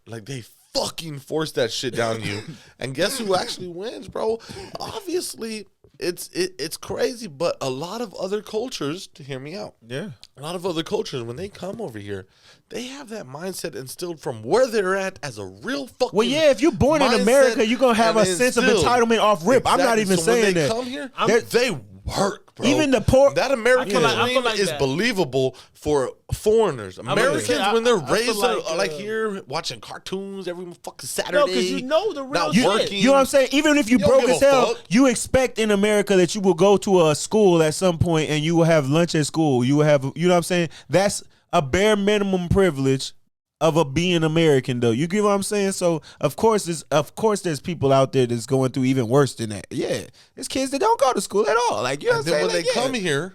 Like they fucking forced that shit down you. And guess who actually wins, bro? Obviously. It's crazy, but a lot of other cultures, to hear me out. Yeah. A lot of other cultures, when they come over here, they have that mindset instilled from where they're at as a real fucking if you're born in America, you're going to have a sense of entitlement off rip. Exactly. I'm not even saying that. When they come here, they work, bro. Even the poor. That American dream is believable for foreigners. Americans, when they're raised like here, watching cartoons every fucking Saturday. No, because you know the real shit. Working, you know what I'm saying? Even if you broke as hell, you expect in America that you will go to a school at some point and you will have lunch at school. You will have, you know what I'm saying? That's a bare minimum privilege of being American, though. You get what I'm saying? So of course there's people out there that's going through even worse than that. Yeah, there's kids that don't go to school at all. Like you know what I'm saying? When they come here,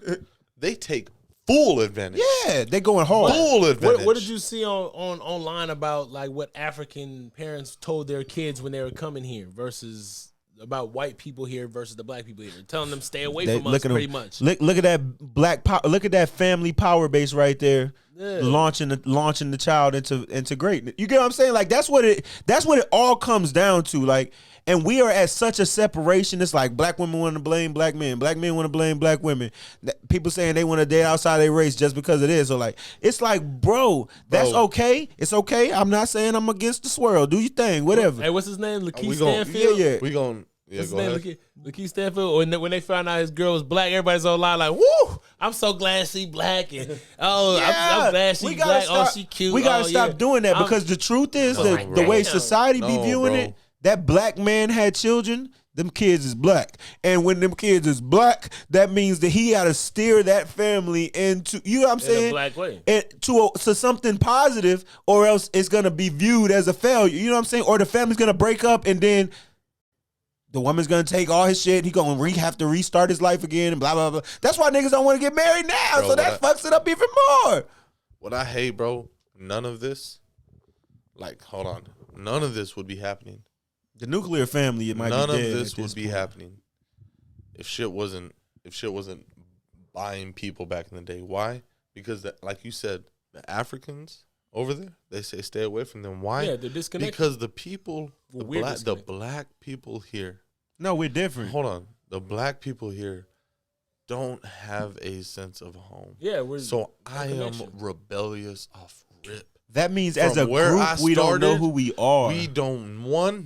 they take full advantage. Yeah, they're going hard. Full advantage. What did you see on online about like what African parents told their kids when they were coming here versus about white people here versus the black people here, telling them stay away from us pretty much. Look at that black power. Look at that family power base right there. Yeah. Launching the child into greatness. You get what I'm saying? Like that's what it all comes down to. Like, and we are at such a separation. It's like black women want to blame black men want to blame black women. People saying they want to date outside their race just because it is. So like, it's like, bro, that's okay. It's okay. I'm not saying I'm against the swirl. Do your thing, whatever. Hey, what's his name? Lakeith Stanfield. Yeah. We going. Yeah, go ahead. Lakeith Stanfield. When they found out his girl was black, everybody's online like, "Woo! I'm so glad she black." And I'm glad she black. She cute. We gotta stop doing that because the truth is that the way society be viewing it, that black man had children. Them kids is black, and when them kids is black, that means that he got to steer that family into, you know what I'm saying, in a black way, and to something positive, or else it's gonna be viewed as a failure. You know what I'm saying? Or the family's gonna break up, and then the woman's gonna take all his shit. He gonna have to restart his life again, and blah blah blah. That's why niggas don't want to get married now. Bro, so that fucks it up even more. What I hate, bro, none of this. Like, hold on, none of this would be happening. The nuclear family, it might be dead. None of this would be happening if shit wasn't buying people back in the day. Why? Because like you said, the Africans over there, they say stay away from them. Why? Yeah, they're disconnected. Because the people, the black people here. No, we're different. Hold on. The black people here don't have a sense of home. Yeah, so I am rebellious off rip. That means as a group, we don't know who we are. We don't,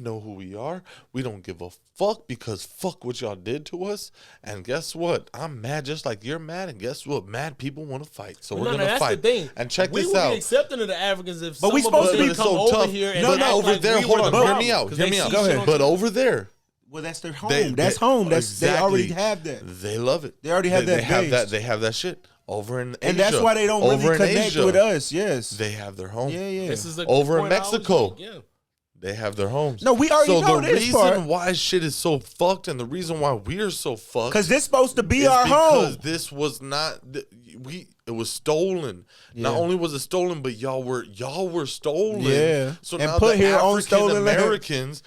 know who we are. We don't give a fuck because fuck what y'all did to us. And guess what? I'm mad just like you're mad. And guess what? Mad people want to fight. So we're going to fight. The thing. And check this out. We would be accepting of the Africans if but we supposed to be come so over tough. here. And but over there, hold on. Hear me out. Go ahead. But over there. Well, that's their home. That's home. They already have that. They love it. They already have that. They have that shit. Over in Asia. And that's why they don't really connect with us, yes. They have their home. Yeah. This is over in Mexico. They have their homes. No, we already know this part. So the reason why shit is so fucked and the reason why we're so fucked. Because this supposed to be our home. Because this was not, it was stolen. Yeah. Not only was it stolen, but y'all were stolen. Yeah. So and now put the here on African stolen Americans,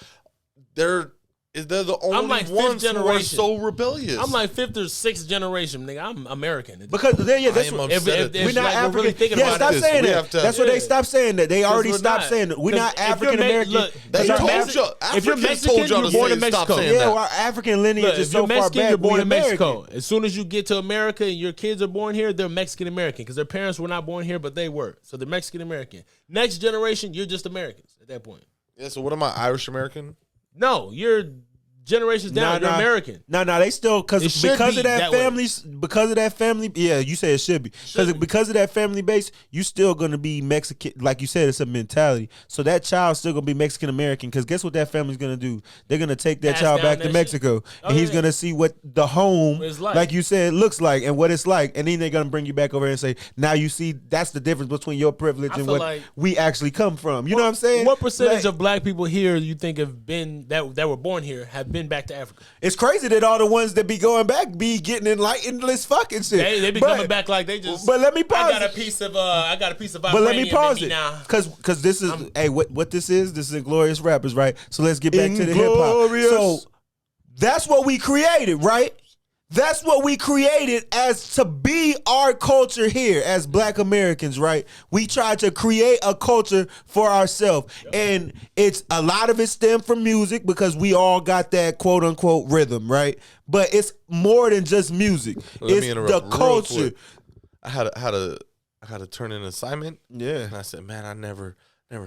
they're the only ones who are so rebellious. I'm like 5th or 6th generation, nigga. I'm American. Because that's what we're not African. Yeah, stop saying that. That's what they stopped saying that. They already stopped saying that. We're not African American. If you're Mexican, you're born in Mexico. Yeah, our African lineage is so far back. You're born in Mexico. As soon as you get to America and your kids are born here, they're Mexican American because their parents were not born here, but they were. So they're Mexican American. Next generation, you're just Americans at that point. Yeah. So what am I? Irish American? No, you're generations down. You're American. No, they still because of that family. Yeah, you say it should be because of that family base. You still gonna be Mexican, like you said. It's a mentality. So that child's still gonna be Mexican American. Because guess what that family's gonna do? They're gonna take that child back to Mexico, and he's gonna see what the home, like you said, looks like and what it's like, and then they're gonna bring you back over here and say, now you see that's the difference between your privilege and what we actually come from. You know what I'm saying? What percentage of black people here you think have been that were born here have been back to Africa? It's crazy that all the ones that be going back be getting enlightened this fucking shit. They be coming back like they just. But let me pause. I got a piece of vibranium. But let me pause it because this is what this is. This is Inglorious Rappers, right? So let's get back to the hip hop. So that's what we created, right? That's what we created as to be our culture here as black Americans, right? We tried to create a culture for ourselves. And it's a lot of it stemmed from music because we all got that quote unquote rhythm, right? But it's more than just music. It's the culture. I had to turn in an assignment. Yeah. And I said, man, I never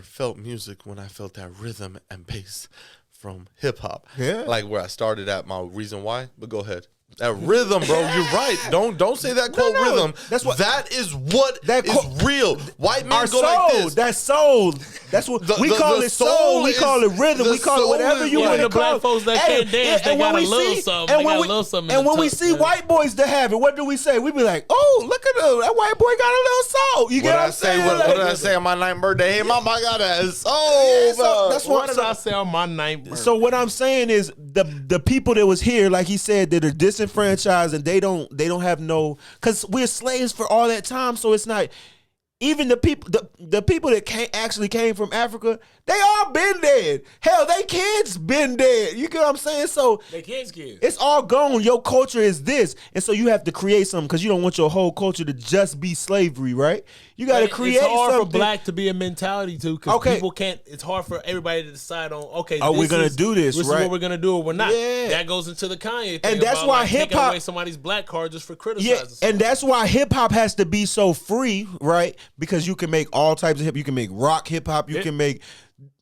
felt music when I felt that rhythm and bass from hip hop. Yeah. Like where I started at my reason why. But go ahead. That rhythm, bro. You're right. Don't say that quote rhythm. That's what. That is what is real. White men go like this. That's soul. That's what we call it. Soul. We call it rhythm. We call it whatever you want to call it. Black folks that can't dance, they got a little something. And when we see white boys that have it, what do we say? We be like, oh, look at that white boy got a little soul. You get what I'm saying? What did I say on my 9th birthday? Hey, mama, I got a soul. That's what did I say on my 9th birthday? So what I'm saying is the people that was here, like he said, that are disenfranchised and they don't have no, because we're slaves for all that time. So it's not even the people that actually came from Africa. They all been dead. Hell, they kids been dead. You get what I'm saying? So they kids. It's all gone. Your culture is this, and so you have to create something because you don't want your whole culture to just be slavery, right? You got to create something. It's hard for black to be a mentality too, because people can't. It's hard for everybody to decide on. Okay, we're gonna do this. This right? is what we're gonna do, or we're not. Yeah. That goes into the Kanye thing, and that's why hip hop away somebody's black card just for criticizing. Yeah, and that's why hip hop has to be so free, right? Because you can make all types of hip. You can make rock hip hop. You can make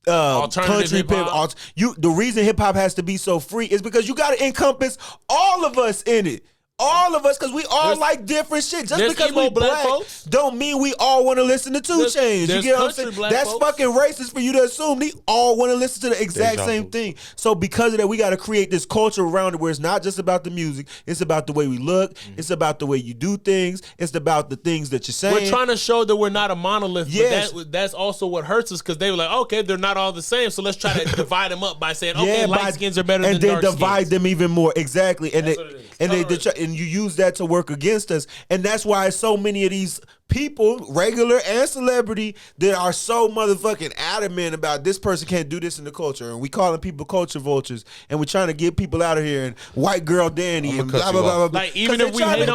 country hip hop. The reason hip hop has to be so free is because you got to encompass all of us in it. All of us, because we all like different shit. Just because we black folks don't mean we all want to listen to 2 Chainz. You get what I'm saying? That's fucking racist for you to assume they all want to listen to the exact same thing. So because of that, we got to create this culture around it where it's not just about the music. It's about the way we look. It's about the way you do things. It's about the things that you're saying. We're trying to show that we're not a monolith. Yes. But that's also what hurts us, because they were like, okay, they're not all the same, so let's try to divide them up by saying, okay, light skins are better than dark skins. And then divide them even more. Exactly. And you use that to work against us. And that's why so many of these people, regular and celebrity, that are so motherfucking adamant about this person can't do this in the culture, and we calling people culture vultures, and we're trying to get people out of here, and white girl Danny and blah blah blah blah. Like even if we hate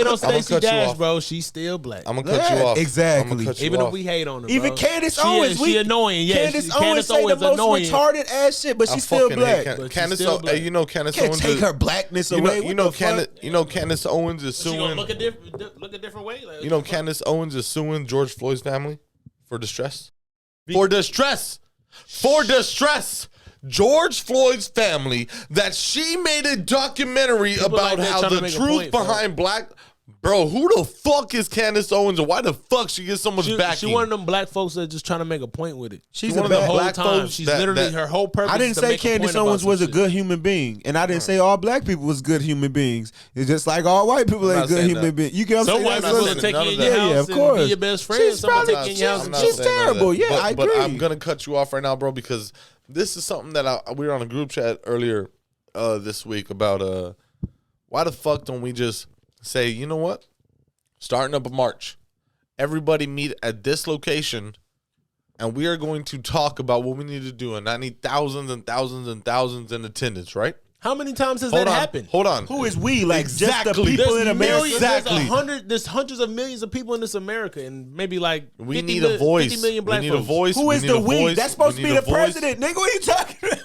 on Stacey Dash, bro, she's still black. I'm gonna cut you off. Exactly. Even if we hate on her, bro. Even Candace Owens, she annoying. Yeah, Candace Owens say the most retarded ass shit, but she's still black. Candace, you know Candace Can't Owens take her blackness away. You know Candace Owens is suing. She gonna look a different way. Like, you know Candace Owens is suing George Floyd's family for distress. For distress. George Floyd's family, that she made a documentary about how the truth behind black. Bro, who the fuck is Candace Owens, and why the fuck she gets so much backing? She one of them black folks that just trying to make a point with it. She's one of the whole black time. folks. She's literally her whole purpose. I didn't say Candace Owens was a good human being, and I didn't say all black people was good human beings. It's just like all white people ain't good human beings. You get what I'm saying? Some white people will take you in your house and be your best friend. She's terrible. Yeah, I agree. But I'm gonna cut you off right now, bro, because this is something that we were on a group chat earlier this week about why the fuck don't we just say, you know what? Starting up a march, everybody meet at this location, and we are going to talk about what we need to do. And I need thousands and thousands and thousands in attendance, right? How many times has that happened? Hold on. Who is we? Like exactly. just the people in America. Exactly. There's hundreds of millions of people in this America, and maybe like we need a voice. 50 million black we need a voice. Who is the we? That's supposed to be the president, nigga. What are you talking about?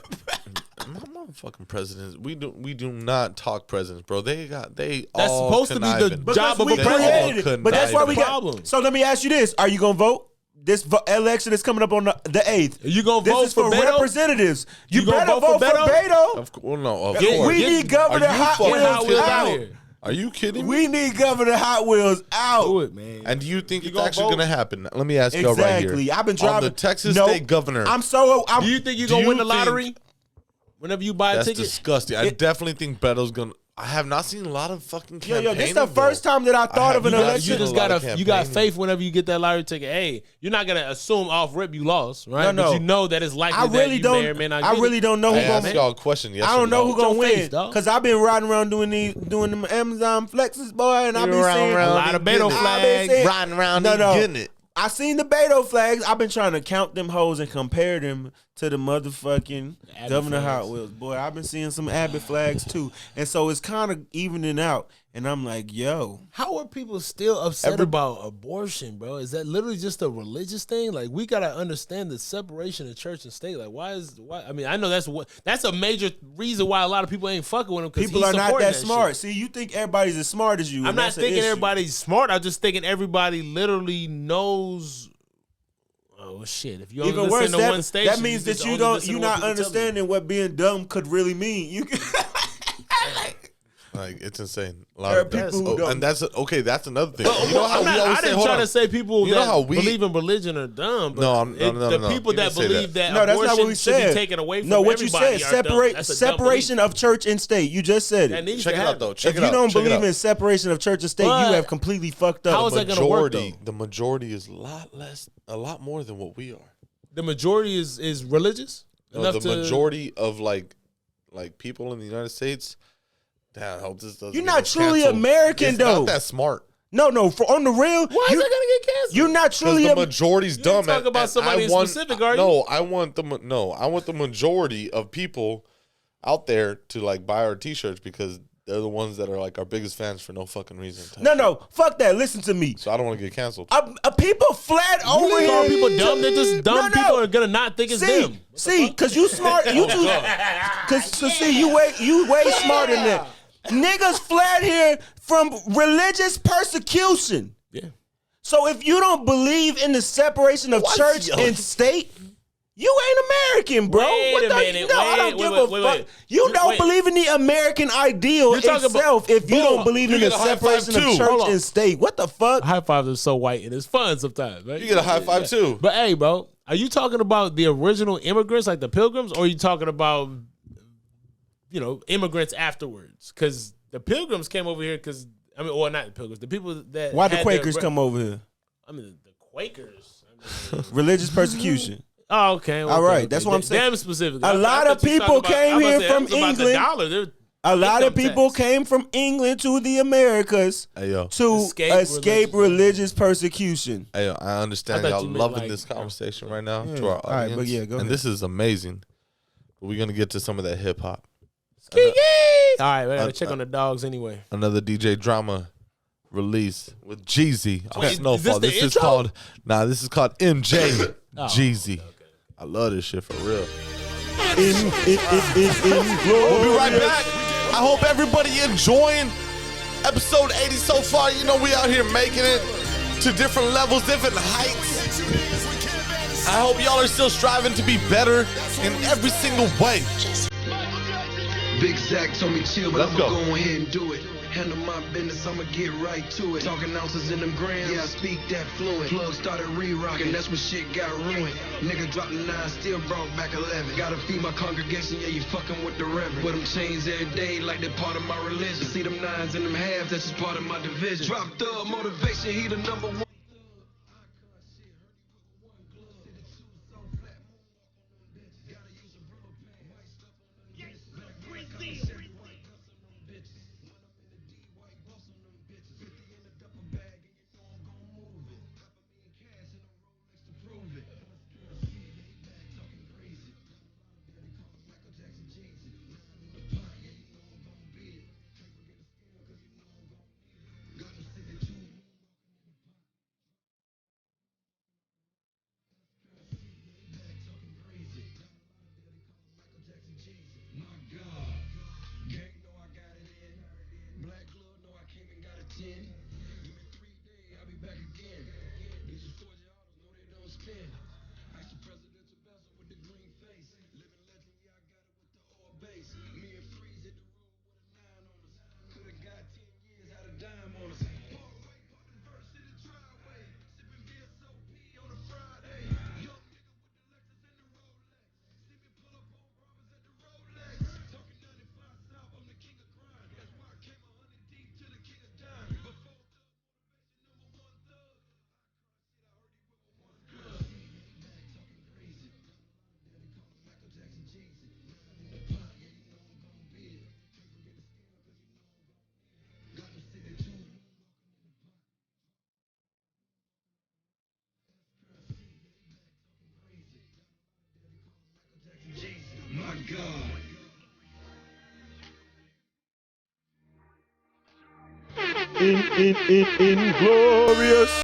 Fucking presidents. We do not talk presidents, bro. That's supposed to be the job of a president. But that's why we got. So let me ask you this: are you gonna vote? This election is coming up on the 8th. You gonna vote this is for Beto? Representatives. You better vote for Beto. Of course. We need Governor Hot Wheels out. Are you kidding me? We need Governor Hot Wheels out. Do it, man. And do you think it's actually going to happen? Let me ask y'all right here. Exactly. I've been driving. On the Texas state governor. Do you think you're going to win the lottery? Whenever you buy a ticket? That's disgusting. I definitely think Beto's going to. I have not seen a lot of fucking campaigning. This is the first time that I thought of an election. You just got faith whenever you get that lottery ticket. Hey, you're not gonna assume off rip you lost, right? No. But you know that it's likely that you may or may not get I really don't know who's gonna win. Ask y'all a question. Yes, I don't know who's gonna win because I've been riding around doing them Amazon flexes, boy, and I've been seeing a lot of Beto flags riding around getting it. I seen the Beto flags. I've been trying to count them hoes and compare them to the motherfucking Governor Hot Wheels. Boy, I've been seeing some Abbott flags too. And so it's kind of evening out. And I'm like, yo. How are people still upset about abortion, bro? Is that literally just a religious thing? Like, we got to understand the separation of church and state. Like, why? I mean, I know that's a major reason why a lot of people ain't fucking with him. People are not that smart. See, you think everybody's as smart as you. I'm not thinking everybody's smart. I'm just thinking everybody literally knows. Oh shit! If you only listen to one station, that means that you're not understanding what being dumb could really mean. You can like it's insane. A lot of people who don't. And that's okay. That's another thing. You know how I didn't try to say people that believe in religion are dumb. But the people that believe that abortion should be taken away from everybody. No, what you said. Separation of church and state. You just said it. Check it out though. If you don't believe in separation of church and state, you have completely fucked up. How is that going to work though? The majority is a lot more than what we are. The majority is religious. No, the majority of like people in the United States. Damn, I hope this doesn't. You're not truly American, though. Not that smart. No, on the real. Why is that gonna get canceled? You're not truly. The majority's dumb. Talk about somebody specific, are you? No, I want the majority of people out there to like buy our T-shirts because they're the ones that are like our biggest fans for no fucking reason. No, fuck that. Listen to me. So I don't want to get canceled. People flat over here. Are people dumb? They're just dumb. People are gonna not think it's them. See, because you smart. You way smarter than that. Niggas fled here from religious persecution. Yeah. So if you don't believe in the separation of church and state, you ain't American, bro. Wait a minute. I don't give a fuck. You don't believe in the American ideal itself if you don't believe in the separation of church and state. What the fuck? High fives are so white and it's fun sometimes, right? You get a high five too. But hey, bro, are you talking about the original immigrants like the Pilgrims, or are you talking about immigrants afterwards? Because the Pilgrims came over here not the Pilgrims. The people that why the Quakers come over here? I mean, the Quakers. Religious persecution. Oh, okay. All right, that's what I'm saying. Them specifically. A lot of people came here from England. A lot of people came from England to the Americas to escape religious persecution. Hey, yo, I understand y'all loving this conversation right now to our audience. All right, but go ahead. This is amazing. But we're going to get to some of that hip hop. All right, we got to check on the dogs anyway. Another DJ drama release with Jeezy on Snowfall. This is called MJ Jeezy. Okay. I love this shit for real. We'll be right back. I hope everybody enjoying episode 80 so far. You know, we out here making it to different levels, different heights. I hope y'all are still striving to be better in every single way. Big Zach told me chill, but I'ma go ahead and do it. Handle my business, I'ma get right to it. Talking ounces in them grams, yeah, I speak that fluent. Plug started re-rocking, that's when shit got ruined. Nigga dropped the 9, still brought back 11. Gotta feed my congregation, yeah, you fucking with the reverend. With them chains every day, like they're part of my religion. See them 9s and them halves, that's just part of my division. Drop thug motivation, he the number 1. Inglorious.